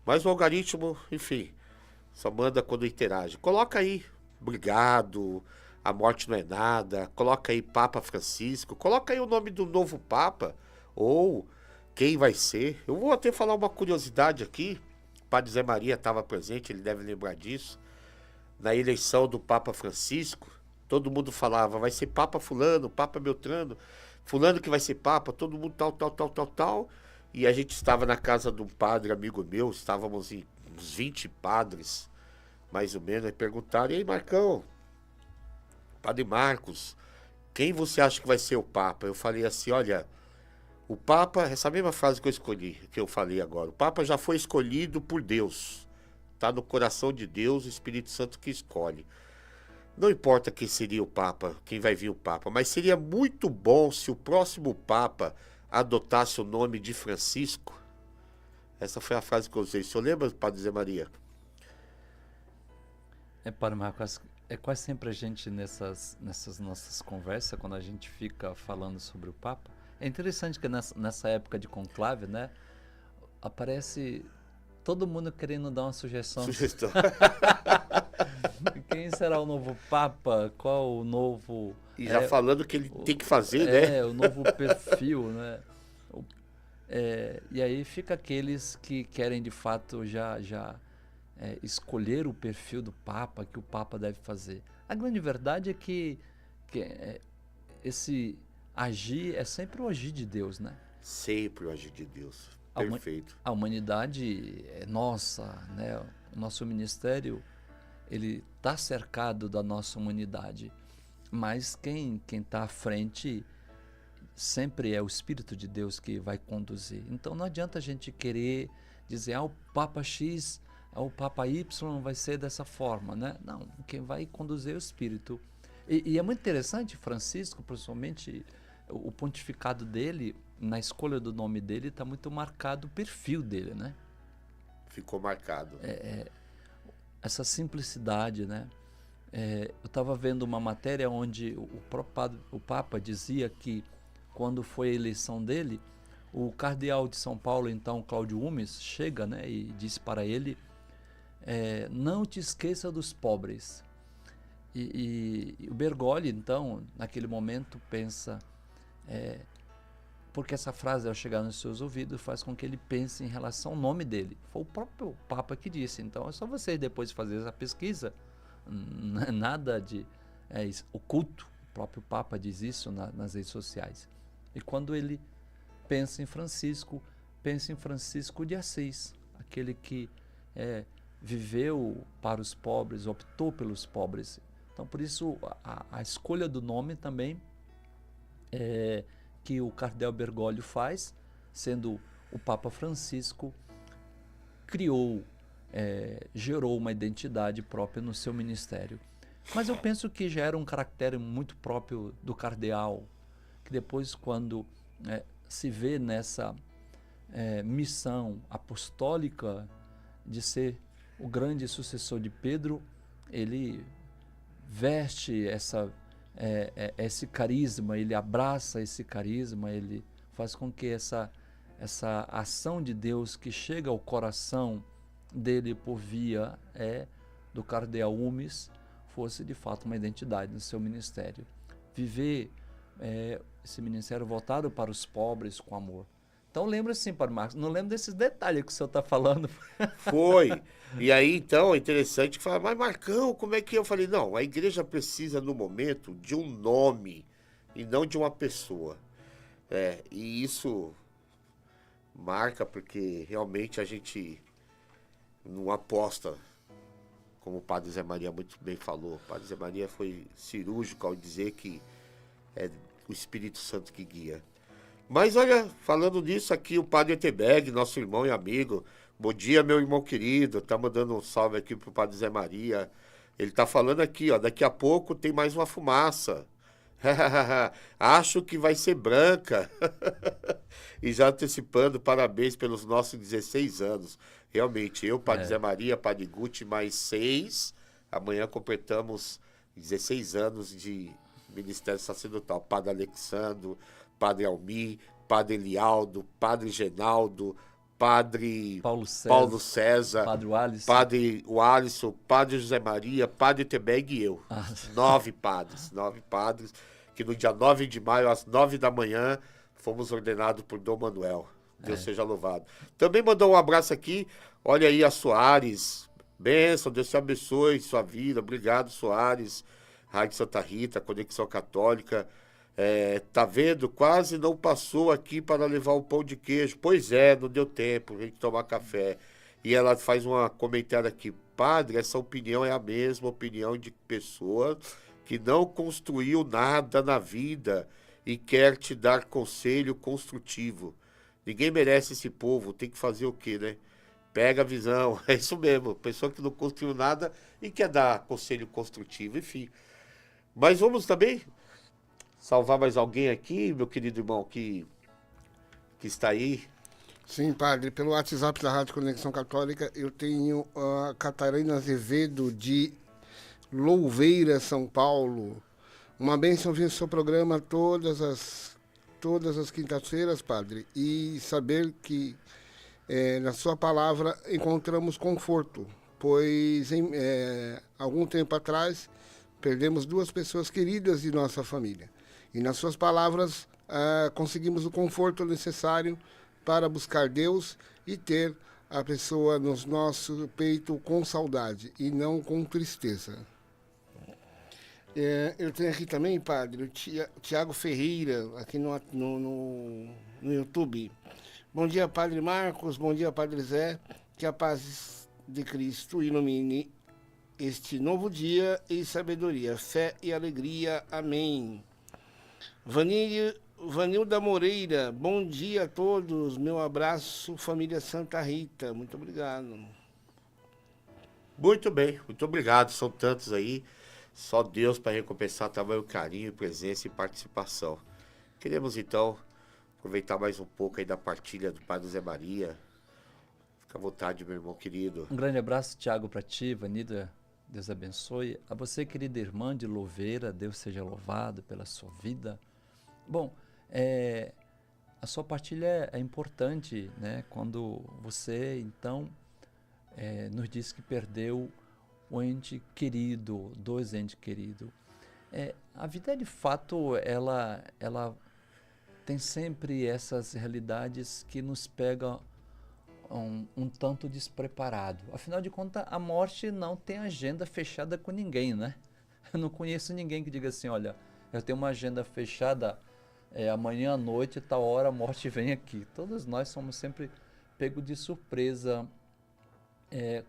Mas o algoritmo, enfim, só manda quando interage. Coloca aí, obrigado, a morte não é nada. Coloca aí Papa Francisco. Coloca aí o nome do novo Papa, ou quem vai ser. Eu vou até falar uma curiosidade aqui. O Padre Zé Maria estava presente, ele deve lembrar disso. Na eleição do Papa Francisco, todo mundo falava, vai ser Papa fulano, Papa Beltrano, fulano que vai ser Papa, todo mundo tal. E a gente estava na casa de um padre amigo meu, estávamos em uns 20 padres, mais ou menos, e perguntaram, e aí Marcão, Padre Marcos, quem você acha que vai ser o Papa? Eu falei assim, olha, o Papa, essa mesma frase que eu escolhi, que eu falei agora, o Papa já foi escolhido por Deus. Está no coração de Deus, o Espírito Santo que escolhe. Não importa quem seria o Papa, quem vai vir o Papa, mas seria muito bom se o próximo Papa adotasse o nome de Francisco. Essa foi a frase que eu usei. O senhor lembra, Padre Zé Maria? Padre Marcos, é quase sempre a gente nessas nossas conversas, quando a gente fica falando sobre o Papa, é interessante que nessa época de conclave, né, aparece todo mundo querendo dar uma sugestão. Quem será o novo Papa? Qual o novo... E já falando que ele tem que fazer, né? O novo perfil, né? E aí fica aqueles que querem de fato já escolher o perfil do Papa, que o Papa deve fazer. A grande verdade é que esse agir é sempre o agir de Deus, né? Sempre o agir de Deus. Perfeito. A humanidade é nossa, né? O nosso ministério, ele está cercado da nossa humanidade, mas quem está à frente sempre é o Espírito de Deus que vai conduzir. Então não adianta a gente querer dizer, o Papa X o Papa Y vai ser dessa forma, né? Não, quem vai conduzir é o Espírito. E é muito interessante, Francisco, principalmente o pontificado dele, na escolha do nome dele, está muito marcado o perfil dele, né? Ficou marcado. Essa simplicidade, né? Eu estava vendo uma matéria onde o Papa dizia que, quando foi a eleição dele, o cardeal de São Paulo, então, Cláudio Umes, chega, né, e diz para ele, não te esqueça dos pobres. E o Bergoglio, então, naquele momento, pensa, porque essa frase, ao chegar nos seus ouvidos, faz com que ele pense em relação ao nome dele. Foi o próprio Papa que disse. Então, é só vocês depois fazer essa pesquisa, não é nada de oculto. O próprio Papa diz isso nas redes sociais. E quando ele pensa em Francisco de Assis, aquele que viveu para os pobres, optou pelos pobres. Então, por isso, a escolha do nome também que o cardeal Bergoglio faz, sendo o Papa Francisco, criou, gerou uma identidade própria no seu ministério. Mas eu penso que já era um caractere muito próprio do cardeal, que depois, quando se vê nessa missão apostólica de ser o grande sucessor de Pedro, ele veste esse carisma, ele abraça esse carisma, ele faz com que essa ação de Deus que chega ao coração dele por via do cardeal Umes fosse de fato uma identidade no seu ministério. Viver esse ministério voltado para os pobres com amor. Então lembra assim, Padre Marcos, não lembro desses detalhes que o senhor está falando. Foi. E aí, então, é interessante que fala, mas Marcão, como é que eu falei? Não, a igreja precisa, no momento, de um nome e não de uma pessoa. E isso marca porque realmente a gente não aposta, como o Padre Zé Maria muito bem falou. O Padre Zé Maria foi cirúrgico ao dizer que é o Espírito Santo que guia. Mas olha, falando nisso aqui, o Padre Etebeg, nosso irmão e amigo, bom dia, meu irmão querido, tá mandando um salve aqui pro Padre Zé Maria. Ele tá falando aqui, ó, daqui a pouco tem mais uma fumaça. Acho que vai ser branca. E já antecipando, parabéns pelos nossos 16 anos. Realmente, eu, Padre Zé Maria, Padre Guti, mais 6. Amanhã completamos 16 anos de ministério sacerdotal. Padre Alexandro, Padre Almir, Padre Elialdo, Padre Genaldo, Padre Paulo César, Padre Alisson, Padre José Maria, Padre Etebeg e eu. 9 padres, que no dia 9 de maio, às 9 da manhã, fomos ordenados por Dom Manuel. Deus seja louvado. Também mandou um abraço aqui, olha aí a Soares, bênção, Deus te abençoe sua vida, obrigado Soares, Rádio Santa Rita, Conexão Católica. Tá vendo? Quase não passou aqui para levar um pão de queijo. Pois não deu tempo a gente tomar café. E ela faz um comentário aqui. Padre, essa opinião é a mesma opinião de pessoa que não construiu nada na vida e quer te dar conselho construtivo. Ninguém merece esse povo. Tem que fazer o quê, né? Pega a visão. É isso mesmo. Pessoa que não construiu nada e quer dar conselho construtivo. Enfim. Mas vamos também salvar mais alguém aqui, meu querido irmão, que está aí? Sim, padre. Pelo WhatsApp da Rádio Conexão Católica, eu tenho a Catarina Azevedo, de Louveira, São Paulo. Uma bênção ouvir o seu programa todas as quintas-feiras, padre. E saber que na sua palavra encontramos conforto, pois algum tempo atrás perdemos 2 pessoas queridas de nossa família. E nas suas palavras conseguimos o conforto necessário para buscar Deus e ter a pessoa no nosso peito com saudade e não com tristeza. Eu tenho aqui também, padre, o Tiago Ferreira, aqui no YouTube. Bom dia, Padre Marcos, bom dia, Padre Zé, que a paz de Cristo ilumine este novo dia e sabedoria, fé e alegria. Amém. Vanilda Moreira, bom dia a todos. Meu abraço, família Santa Rita. Muito obrigado. Muito bem, muito obrigado. São tantos aí. Só Deus para recompensar tamanho carinho, presença e participação. Queremos então aproveitar mais um pouco aí da partilha do Pai do Zé Maria. Fica à vontade, meu irmão querido. Um grande abraço, Tiago, para ti, Vanida. Deus abençoe. A você, querida irmã de Louveira, Deus seja louvado pela sua vida. Bom, a sua partilha é importante, né? Quando você, então, nos diz que perdeu um ente querido, dois entes queridos. A vida, de fato, ela tem sempre essas realidades que nos pegam um tanto despreparado. Afinal de contas, a morte não tem agenda fechada com ninguém, né? Eu não conheço ninguém que diga assim, olha, eu tenho uma agenda fechada, amanhã à noite, tal hora a morte vem aqui. Todos nós somos sempre pegos de surpresa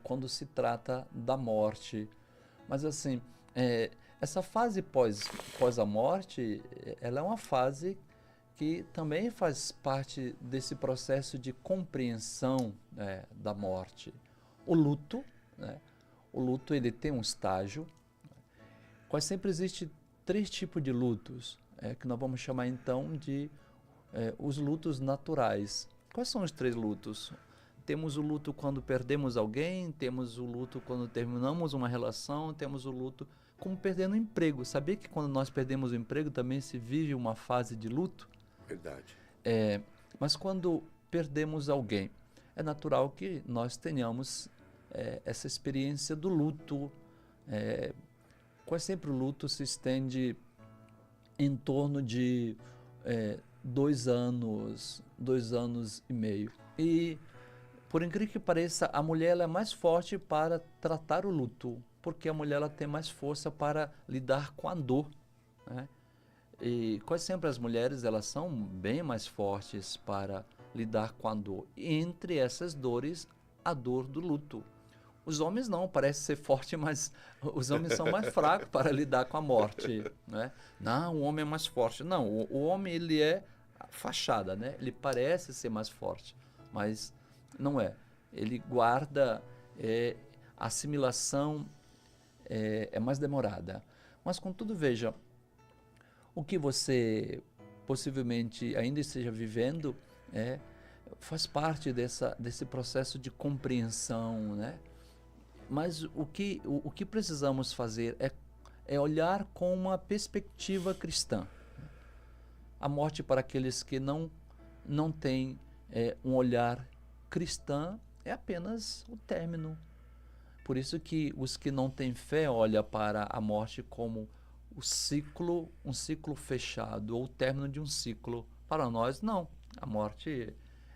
quando se trata da morte. Mas assim, essa fase pós a morte, ela é uma fase que também faz parte desse processo de compreensão da morte. O luto, né? O luto, ele tem um estágio. Quase sempre existe 3 tipos de lutos, que nós vamos chamar então de os lutos naturais. Quais são os 3 lutos? Temos o luto quando perdemos alguém, temos o luto quando terminamos uma relação, temos o luto como perdendo o emprego. Sabia que quando nós perdemos o emprego também se vive uma fase de luto? Verdade. Mas quando perdemos alguém, é natural que nós tenhamos essa experiência do luto. Quase sempre o luto se estende em torno de 2 anos, 2 anos e meio. E, por incrível que pareça, a mulher ela é mais forte para tratar o luto, porque a mulher ela tem mais força para lidar com a dor, né? E quase sempre as mulheres elas são bem mais fortes para lidar com a dor. E entre essas dores, a dor do luto. Os homens não, parece ser forte, mas os homens são mais fracos para lidar com a morte, né? Não, o homem é mais forte. Não, o homem ele é fachada, né? Ele parece ser mais forte, mas não é. Ele guarda, a assimilação é mais demorada. Mas contudo, veja, o que você possivelmente ainda esteja vivendo faz parte desse processo de compreensão, né? Mas o que precisamos fazer é olhar com uma perspectiva cristã. A morte para aqueles que não têm um olhar cristão é apenas o término. Por isso que os que não têm fé olham para a morte como um ciclo fechado, ou o término de um ciclo. Para nós, não. A morte,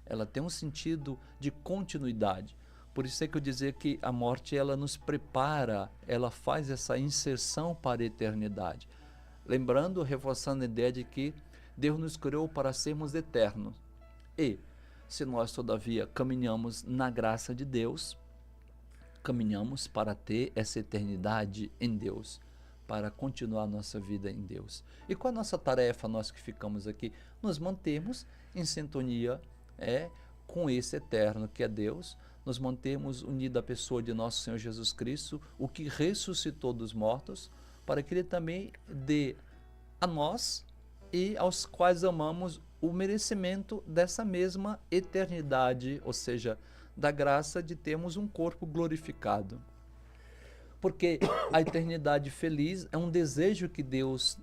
ela tem um sentido de continuidade. Por isso é que eu dizer que a morte, ela nos prepara, ela faz essa inserção para a eternidade. Lembrando, reforçando a ideia de que Deus nos criou para sermos eternos. E, se nós, todavia, caminhamos na graça de Deus, caminhamos para ter essa eternidade em Deus, para continuar nossa vida em Deus. E qual a nossa tarefa, nós que ficamos aqui? Nos mantermos em sintonia com esse eterno que é Deus, nos mantermos unidos à pessoa de nosso Senhor Jesus Cristo, o que ressuscitou dos mortos, para que Ele também dê a nós e aos quais amamos o merecimento dessa mesma eternidade, ou seja, da graça de termos um corpo glorificado. Porque a eternidade feliz é um desejo que Deus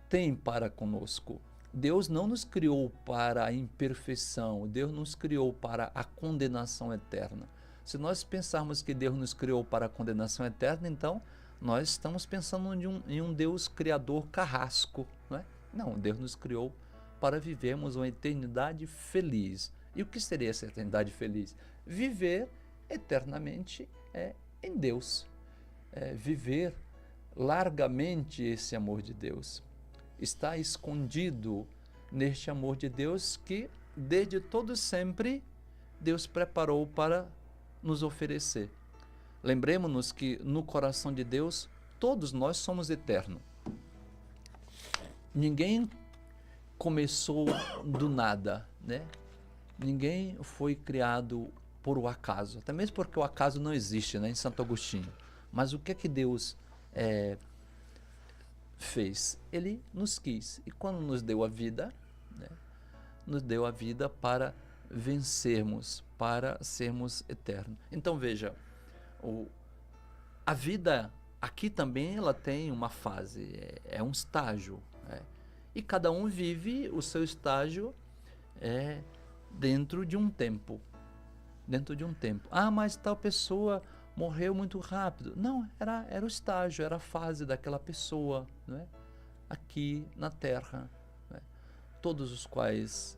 tem para conosco. Deus não nos criou para a imperfeição, Deus nos criou para a condenação eterna. Se nós pensarmos que Deus nos criou para a condenação eterna, então nós estamos pensando em um Deus criador carrasco, não é? Não, Deus nos criou para vivermos uma eternidade feliz. E o que seria essa eternidade feliz? Viver eternamente em Deus. Viver largamente esse amor de Deus. Está escondido neste amor de Deus que, desde todo sempre, Deus preparou para nos oferecer. Lembremos-nos que no coração de Deus, todos nós somos eternos. Ninguém começou do nada, né? Ninguém foi criado por o acaso, até mesmo porque o acaso não existe, né, em Santo Agostinho. Mas o que é que Deus fez? Ele nos quis, e quando nos deu a vida, né, nos deu a vida para vencermos, para sermos eternos. Então veja, a vida aqui também ela tem uma fase, é um estágio, né? E cada um vive o seu estágio dentro de um tempo. Dentro de um tempo. Ah, mas tal pessoa morreu muito rápido. Não, era o estágio, era a fase daquela pessoa, né? Aqui na Terra, né? Todos os quais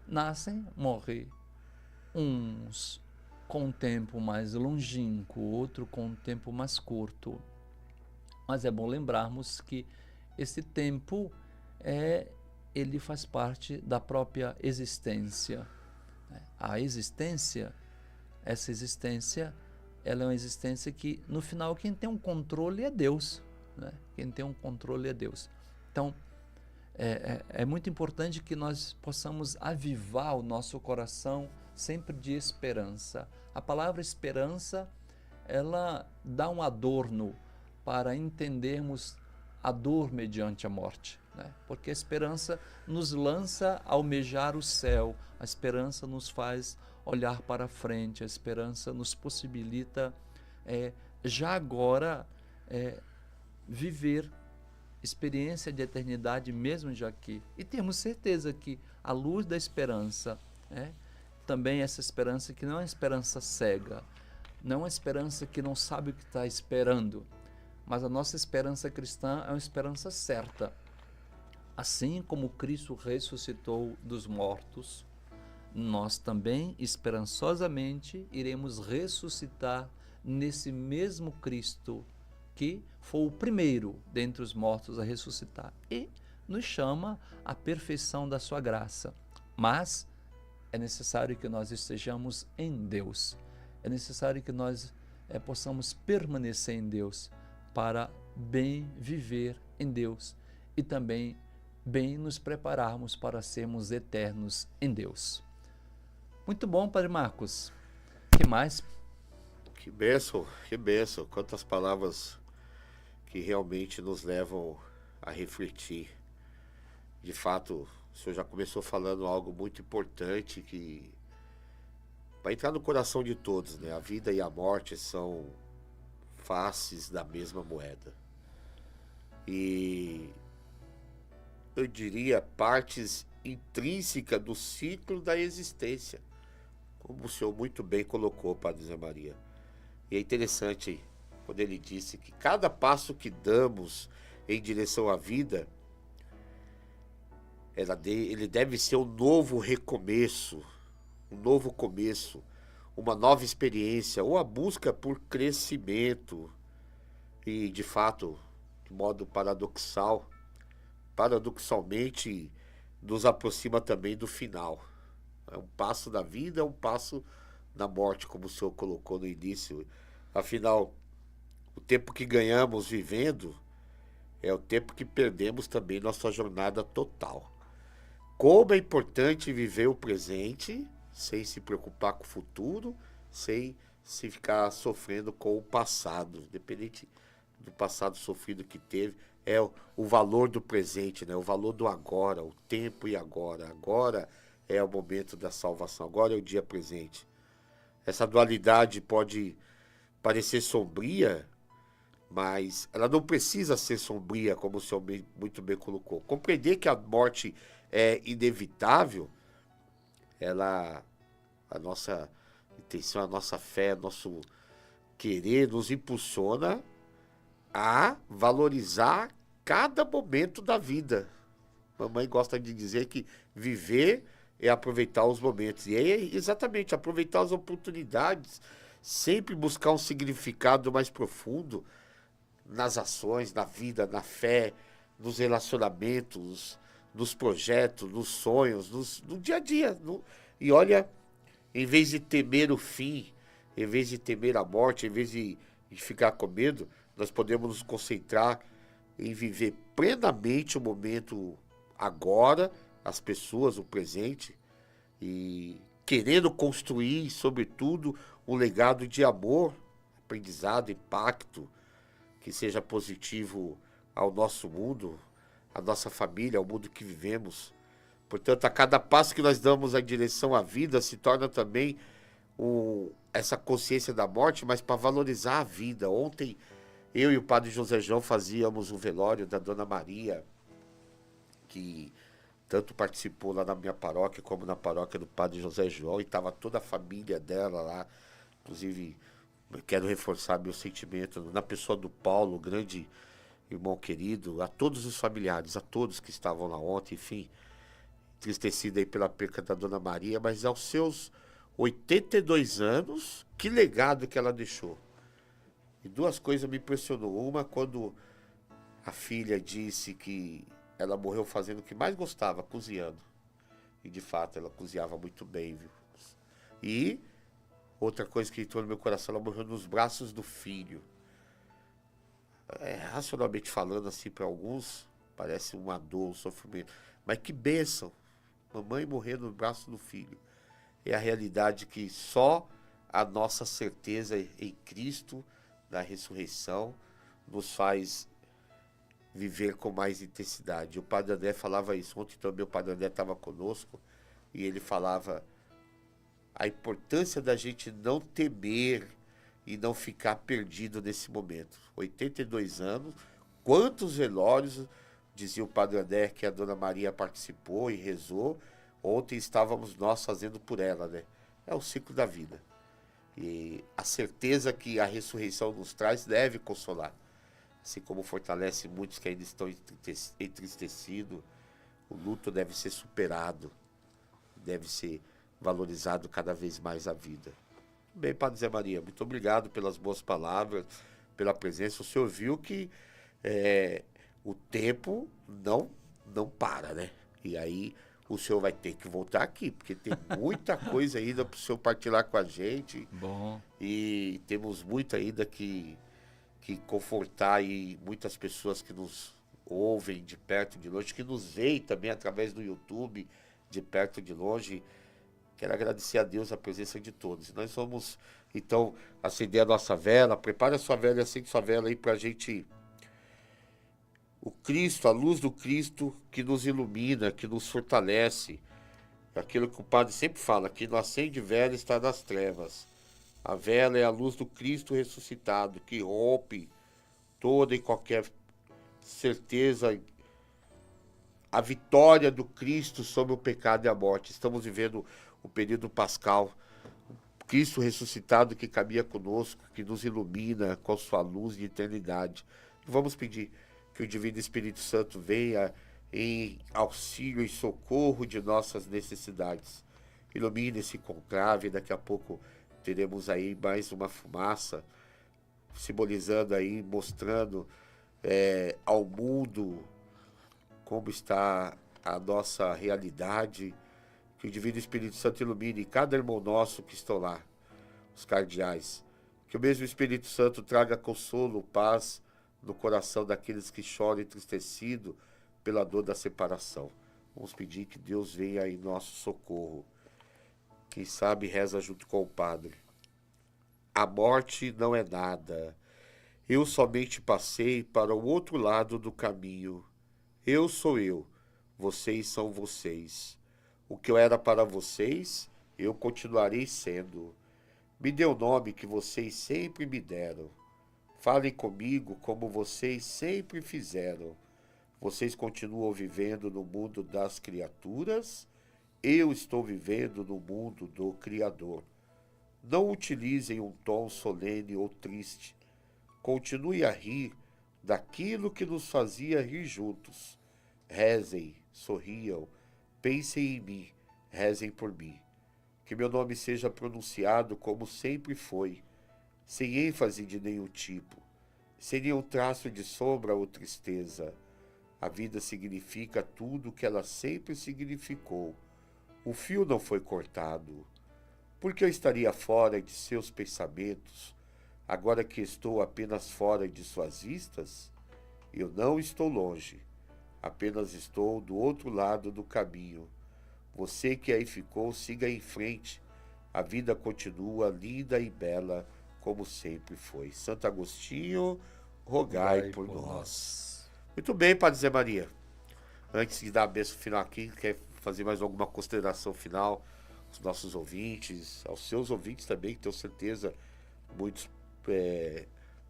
nascem, morrem. Uns com um tempo mais longínquo, outro com um tempo mais curto. Mas é bom lembrarmos que esse tempo ele faz parte da própria existência. A existência, essa existência, ela é uma existência que, no final, quem tem um controle é Deus, né? Quem tem um controle é Deus. Então, é muito importante que nós possamos avivar o nosso coração sempre de esperança. A palavra esperança, ela dá um adorno para entendermos a dor mediante a morte, né? Porque a esperança nos lança a almejar o céu, a esperança nos faz olhar para frente, a esperança nos possibilita já agora viver experiência de eternidade mesmo já aqui. E temos certeza que a luz da esperança, também essa esperança que não é uma esperança cega, não é uma esperança que não sabe o que está esperando, mas a nossa esperança cristã é uma esperança certa. Assim como Cristo ressuscitou dos mortos, nós também esperançosamente iremos ressuscitar nesse mesmo Cristo que foi o primeiro dentre os mortos a ressuscitar e nos chama à perfeição da sua graça. Mas é necessário que nós estejamos em Deus, é necessário que nós possamos permanecer em Deus para bem viver em Deus e também bem nos prepararmos para sermos eternos em Deus. Muito bom, Padre Marcos. Que mais? Que bênção, que bênção. Quantas palavras que realmente nos levam a refletir. De fato, o senhor já começou falando algo muito importante que vai entrar no coração de todos, né? A vida e a morte são faces da mesma moeda. E eu diria partes intrínsecas do ciclo da existência, como o senhor muito bem colocou, Padre Zé Maria. E é interessante quando ele disse que cada passo que damos em direção à vida, ele deve ser um novo recomeço, um novo começo, uma nova experiência, ou a busca por crescimento. E, de fato, de modo paradoxalmente, nos aproxima também do final. É um passo da vida, é um passo da morte, como o senhor colocou no início. Afinal, o tempo que ganhamos vivendo é o tempo que perdemos também nossa jornada total. Como é importante viver o presente, sem se preocupar com o futuro, sem se ficar sofrendo com o passado, independente do passado sofrido que teve, é o valor do presente, né? O valor do agora, o tempo e agora. Agora é o momento da salvação, agora é o dia presente. Essa dualidade pode parecer sombria, mas ela não precisa ser sombria, como o senhor muito bem colocou. Compreender que a morte é inevitável, a nossa intenção, a nossa fé, nosso querer nos impulsiona a valorizar cada momento da vida. Mamãe gosta de dizer que viver é aproveitar os momentos. E é exatamente aproveitar as oportunidades, sempre buscar um significado mais profundo nas ações, na vida, na fé, nos relacionamentos, nos projetos, nos sonhos, no dia a dia. E olha, em vez de temer o fim, em vez de temer a morte, em vez de ficar com medo, nós podemos nos concentrar em viver plenamente o momento agora, as pessoas, o presente, e querendo construir, sobretudo, um legado de amor, aprendizado, impacto, que seja positivo ao nosso mundo, à nossa família, ao mundo que vivemos. Portanto, a cada passo que nós damos em direção à vida, se torna também essa consciência da morte, mas para valorizar a vida. Ontem, eu e o padre José João fazíamos o velório da Dona Maria, que tanto participou lá na minha paróquia, como na paróquia do padre José João, e estava toda a família dela lá. Inclusive, quero reforçar meu sentimento na pessoa do Paulo, grande irmão querido, a todos os familiares, a todos que estavam lá ontem, enfim, entristecido aí pela perca da Dona Maria, mas aos seus 82 anos, que legado que ela deixou. E duas coisas me impressionou. Uma, quando a filha disse que ela morreu fazendo o que mais gostava, cozinhando. E de fato, ela cozinhava muito bem, viu? E outra coisa que entrou no meu coração, ela morreu nos braços do filho. Racionalmente falando, assim, para alguns, parece uma dor, um sofrimento. Mas que bênção! Mamãe morrer no braço do filho. É a realidade que só a nossa certeza em Cristo, da ressurreição, nos faz viver com mais intensidade. O padre André falava isso. Ontem também o padre André estava conosco e ele falava a importância da gente não temer e não ficar perdido nesse momento. 82 anos, quantos velórios, dizia o padre André, que a Dona Maria participou e rezou. Ontem estávamos nós fazendo por ela, né? É o ciclo da vida. E a certeza que a ressurreição nos traz deve consolar. Assim como fortalece muitos que ainda estão entristecidos, o luto deve ser superado, deve ser valorizado cada vez mais a vida. Bem, Padre Zé Maria, muito obrigado pelas boas palavras, pela presença. O senhor viu que o tempo não para, né? E aí o senhor vai ter que voltar aqui, porque tem muita coisa ainda para o senhor partilhar com a gente. Bom. E temos muito ainda que confortar aí muitas pessoas que nos ouvem de perto e de longe, que nos veem também através do YouTube, de perto e de longe. Quero agradecer a Deus a presença de todos. Nós vamos, então, acender a nossa vela. Prepare a sua vela e acende sua vela aí para a gente... O Cristo, a luz do Cristo que nos ilumina, que nos fortalece. Aquilo que o padre sempre fala, que não acende vela está nas trevas. A vela é a luz do Cristo ressuscitado, que rompe toda e qualquer certeza, a vitória do Cristo sobre o pecado e a morte. Estamos vivendo o período pascal. O Cristo ressuscitado que caminha conosco, que nos ilumina com sua luz de eternidade. Vamos pedir que o Divino Espírito Santo venha em auxílio e socorro de nossas necessidades. Ilumine esse conclave. Daqui a pouco teremos aí mais uma fumaça, simbolizando aí, mostrando ao mundo como está a nossa realidade. Que o Divino Espírito Santo ilumine cada irmão nosso que estão lá, os cardeais. Que o mesmo Espírito Santo traga consolo, paz no coração daqueles que choram entristecido pela dor da separação. Vamos pedir que Deus venha em nosso socorro. Quem sabe reza junto com o Padre. A morte não é nada. Eu somente passei para o outro lado do caminho. Eu sou eu. Vocês são vocês. O que eu era para vocês, eu continuarei sendo. Me dê o nome que vocês sempre me deram. Falem comigo como vocês sempre fizeram. Vocês continuam vivendo no mundo das criaturas. Eu estou vivendo no mundo do Criador. Não utilizem um tom solene ou triste. Continue a rir daquilo que nos fazia rir juntos. Rezem, sorriam, pensem em mim, rezem por mim. Que meu nome seja pronunciado como sempre foi, sem ênfase de nenhum tipo, sem nenhum traço de sombra ou tristeza. A vida significa tudo o que ela sempre significou. O fio não foi cortado. Por que eu estaria fora de seus pensamentos, agora que estou apenas fora de suas vistas? Eu não estou longe, apenas estou do outro lado do caminho. Você que aí ficou, siga em frente. A vida continua linda e bela, como sempre foi. Santo Agostinho, rogai por nós. Muito bem, Padre Zé Maria. Antes de dar a bênção final aqui, quer fazer mais alguma consideração final aos nossos ouvintes, aos seus ouvintes também, que tenho certeza, muitos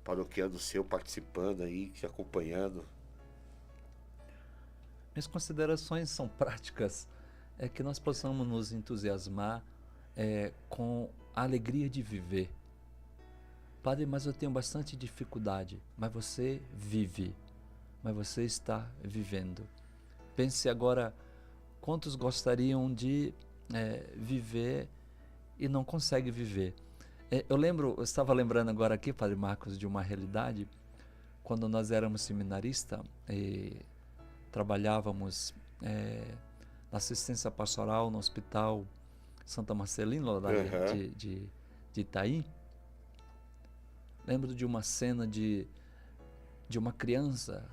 paroquianos seus participando aí, te acompanhando. Minhas considerações são práticas, é que nós possamos nos entusiasmar com a alegria de viver. Padre, mas eu tenho bastante dificuldade. Mas você vive, mas você está vivendo. Pense agora, quantos gostariam de viver e não conseguem viver. Eu estava lembrando agora aqui, Padre Marcos, de uma realidade, quando nós éramos seminaristas e trabalhávamos na assistência pastoral no Hospital Santa Marcelina, lá de Itaim. Lembro de uma cena de uma criança,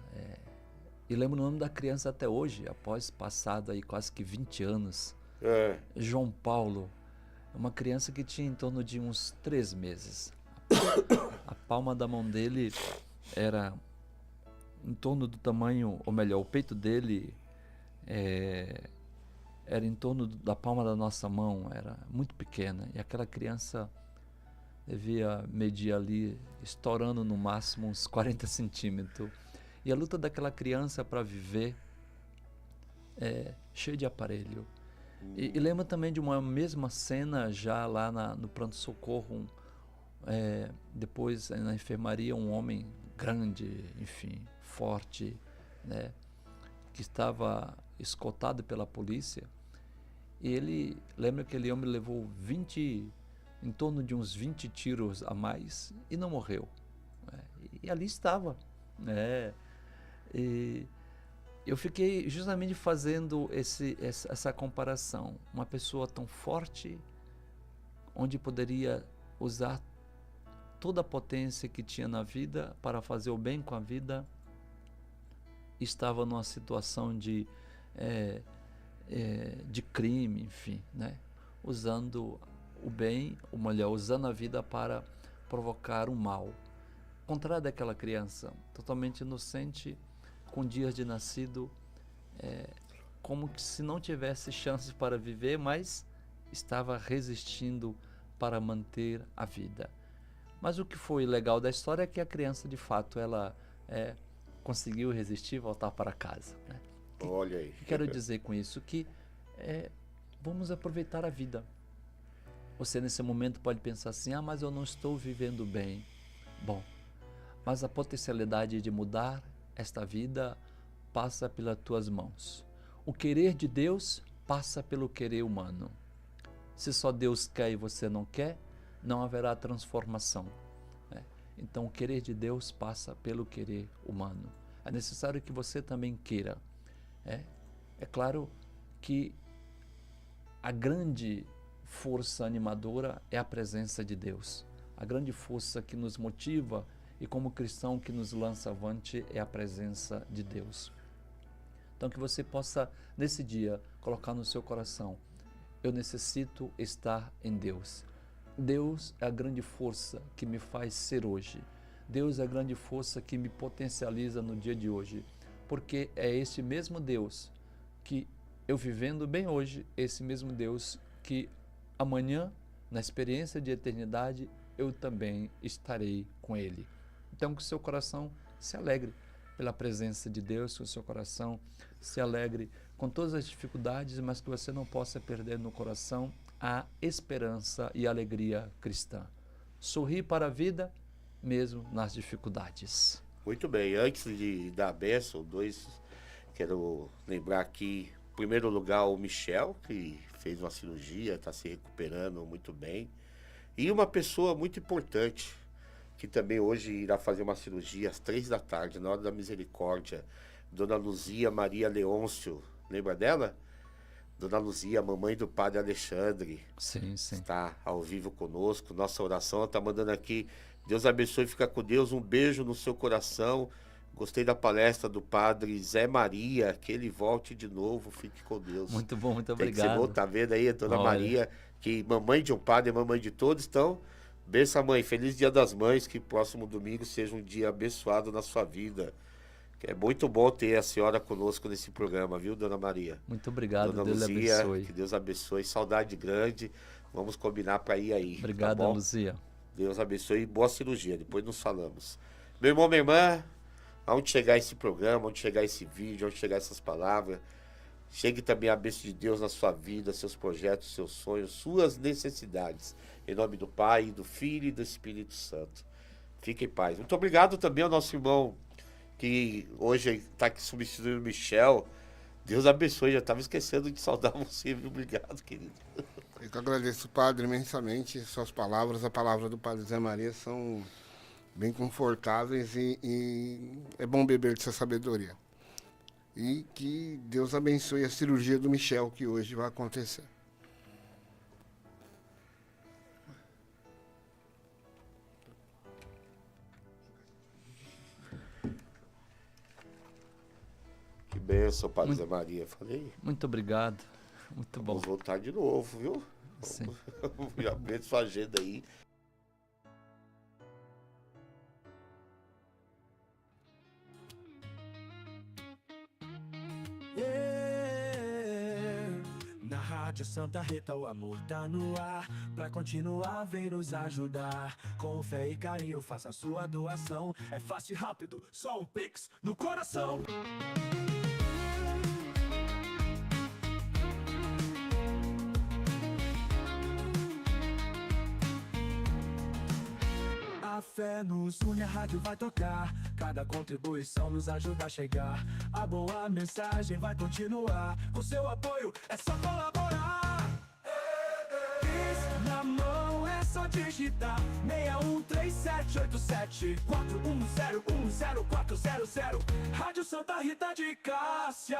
e lembro o nome da criança até hoje, após passado aí quase que 20 anos. João Paulo, uma criança que tinha em torno de uns 3 meses. A palma da mão dele era em torno do tamanho, ou melhor, o peito dele era em torno da palma da nossa mão, era muito pequena. E aquela criança devia medir ali, estourando no máximo uns 40 centímetros. E a luta daquela criança para viver cheia de aparelho. E lembro também de uma mesma cena já lá no pronto-socorro, depois na enfermaria, um homem grande, enfim, forte, né, que estava escoltado pela polícia. E lembra que aquele homem levou em torno de uns 20 tiros a mais e não morreu. E ali estava. E eu fiquei justamente fazendo essa comparação. Uma pessoa tão forte, onde poderia usar toda a potência que tinha na vida para fazer o bem com a vida, estava numa situação de crime, enfim, né? Usando o bem, ou melhor, usando a vida para provocar o mal. Ao contrário daquela criança, totalmente inocente, com dias de nascido, como que se não tivesse chance para viver, mas estava resistindo para manter a vida. Mas o que foi legal da história é que a criança, de fato, ela conseguiu resistir e voltar para casa, né? Olha aí. Quero dizer com isso que vamos aproveitar a vida. Você nesse momento pode pensar assim, mas eu não estou vivendo bem. Bom, mas a potencialidade de mudar esta vida passa pelas tuas mãos. O querer de Deus passa pelo querer humano. Se só Deus quer e você não quer, não haverá transformação. Então o querer de Deus passa pelo querer humano. É necessário que você também queira. É claro que a grande força animadora é a presença de Deus. A grande força que nos motiva e como cristão que nos lança avante é a presença de Deus. Então que você possa nesse dia colocar no seu coração: eu necessito estar em Deus. Deus é a grande força que me faz ser hoje. Deus é a grande força que me potencializa no dia de hoje. Porque é esse mesmo Deus que eu vivendo bem hoje, esse mesmo Deus que amanhã, na experiência de eternidade, eu também estarei com Ele. Então que o seu coração se alegre pela presença de Deus, que o seu coração se alegre com todas as dificuldades, mas que você não possa perder no coração a esperança e a alegria cristã. Sorrir para a vida, mesmo nas dificuldades. Muito bem, antes de dar a bênção, quero lembrar aqui, em primeiro lugar, o Michel, que fez uma cirurgia, está se recuperando muito bem. E uma pessoa muito importante, que também hoje irá fazer uma cirurgia às 3 da tarde, na hora da misericórdia, Dona Luzia Maria Leôncio. Lembra dela? Dona Luzia, mamãe do Padre Alexandre. Sim, sim. Está ao vivo conosco. Nossa oração, ela está mandando aqui. Deus abençoe, fica com Deus. Um beijo no seu coração. Gostei da palestra do padre Zé Maria, que ele volte de novo, fique com Deus. Muito bom, muito Tem que ser obrigado. bom, tá vendo aí, a dona Olha. Maria, que mamãe de um padre é mamãe de todos, então, benção mãe, feliz Dia das Mães, que próximo domingo seja um dia abençoado na sua vida. É muito bom ter a senhora conosco nesse programa, viu, dona Maria? Muito obrigado, Dona Deus lhe Luzia, abençoe. que Deus abençoe, saudade grande, vamos combinar para ir aí, Obrigado, tá bom? Luzia. Deus abençoe e boa cirurgia, depois nos falamos. Meu irmão, minha irmã, aonde chegar esse programa, onde chegar esse vídeo, onde chegar essas palavras, chegue também a bênção de Deus na sua vida, seus projetos, seus sonhos, suas necessidades. Em nome do Pai, do Filho e do Espírito Santo. Fique em paz. Muito obrigado também ao nosso irmão que hoje está aqui substituindo o Michel. Deus abençoe, já estava esquecendo de saudar você, viu? Obrigado, querido. Eu que agradeço, Padre, imensamente. Suas palavras, a palavra do Padre Zé Maria são bem confortáveis e é bom beber de sua sabedoria. E que Deus abençoe a cirurgia do Michel, que hoje vai acontecer. Que bênção, Padre Zé Maria. Falei, Muito obrigado. Muito bom. vamos voltar de novo, viu? Sim. Já aumenta sua agenda aí. Na Rádio Santa Rita o amor tá no ar. Pra continuar, vem nos ajudar. Com fé e carinho, faça a sua doação. É fácil e rápido, só um pix no coração. A fé nos une, a rádio vai tocar. Cada contribuição nos ajuda a chegar. A boa mensagem vai continuar. Com seu apoio é só colaborar. Isso na mão é só digitar 61378741010400. Rádio Santa Rita de Cássia.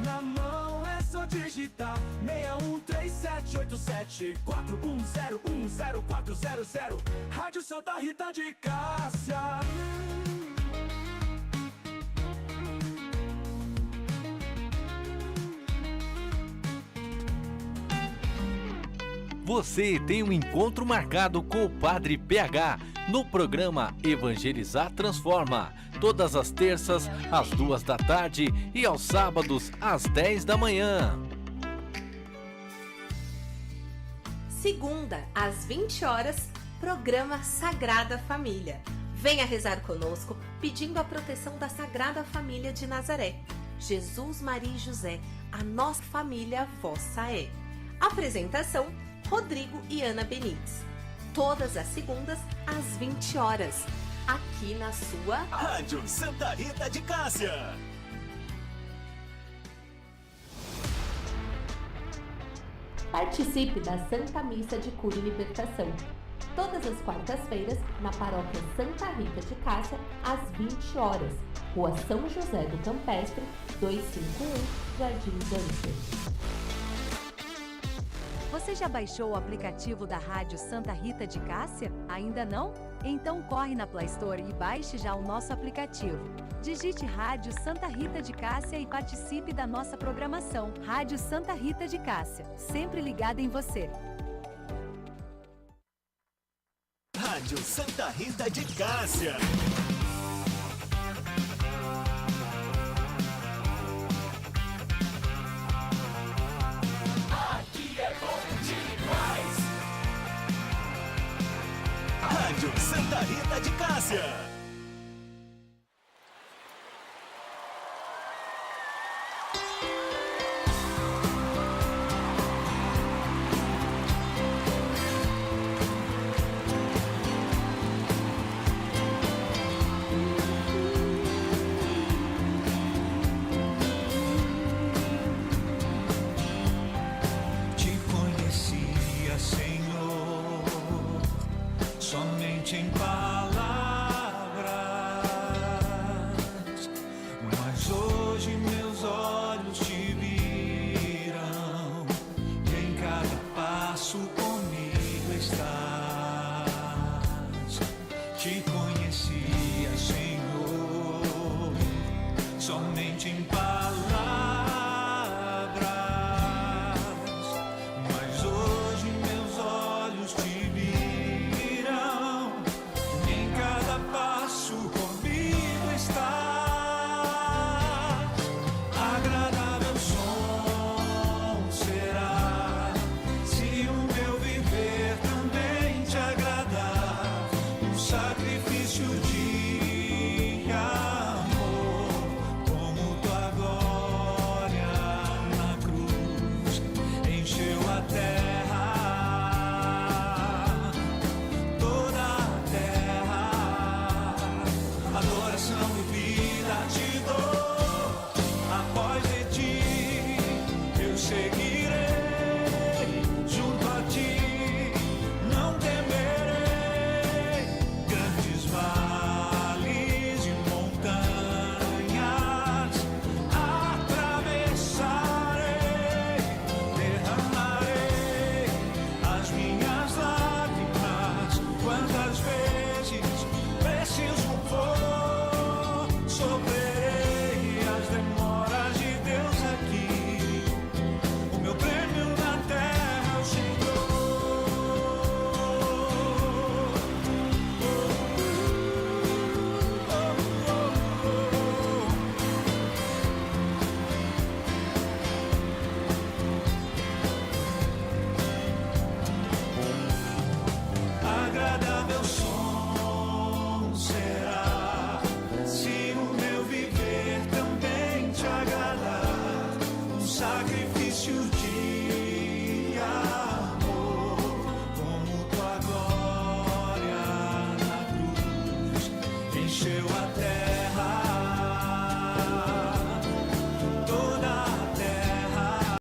Na mão é só digitar 61378741010400. Rádio Santa Rita de Cássia. Você tem um encontro marcado com o Padre PH no programa Evangelizar Transforma, todas as terças às 14h e aos sábados às 10 da manhã. Segunda, às 20 horas, programa Sagrada Família. Venha rezar conosco, pedindo a proteção da Sagrada Família de Nazaré. Jesus, Maria e José, a nossa família vossa é. Apresentação, Rodrigo e Ana Benites. Todas as segundas, às 20 horas. Aqui na sua Rádio Santa Rita de Cássia. Participe da Santa Missa de Cura e Libertação. Todas as quartas-feiras, na Paróquia Santa Rita de Cássia, às 20 horas. Rua São José do Campestre, 251, Jardim Dança. Você já baixou o aplicativo da Rádio Santa Rita de Cássia? Ainda não? Então corre na Play Store e baixe já o nosso aplicativo. Digite Rádio Santa Rita de Cássia e participe da nossa programação. Rádio Santa Rita de Cássia, sempre ligada em você. Rádio Santa Rita de Cássia. Aqui é bom demais. Rádio Santa Rita de Cássia. Te conhecia, Senhor, somente em palavras, mas hoje meus olhos te vi. te conhecia, Senhor, somente em palavras, mas hoje meus olhos te viram, em cada passo comigo estás. Agradável som será se o meu viver também te agradar, um sacrifício de amor, como tua glória na cruz encheu a terra, toda a terra. Adoração e vida te dou, após de ti eu seguirei, junto a ti não temerei, grandes vales e montanhas atravessarei, derramarei as minhas lágrimas, quantas vezes preciso for, sofrerei as demoras de Deus aqui, o meu prêmio na terra é o Senhor. Agradável som será se o meu viver também te agradar, um sacrifício de amor, como tua glória na cruz encheu a terra.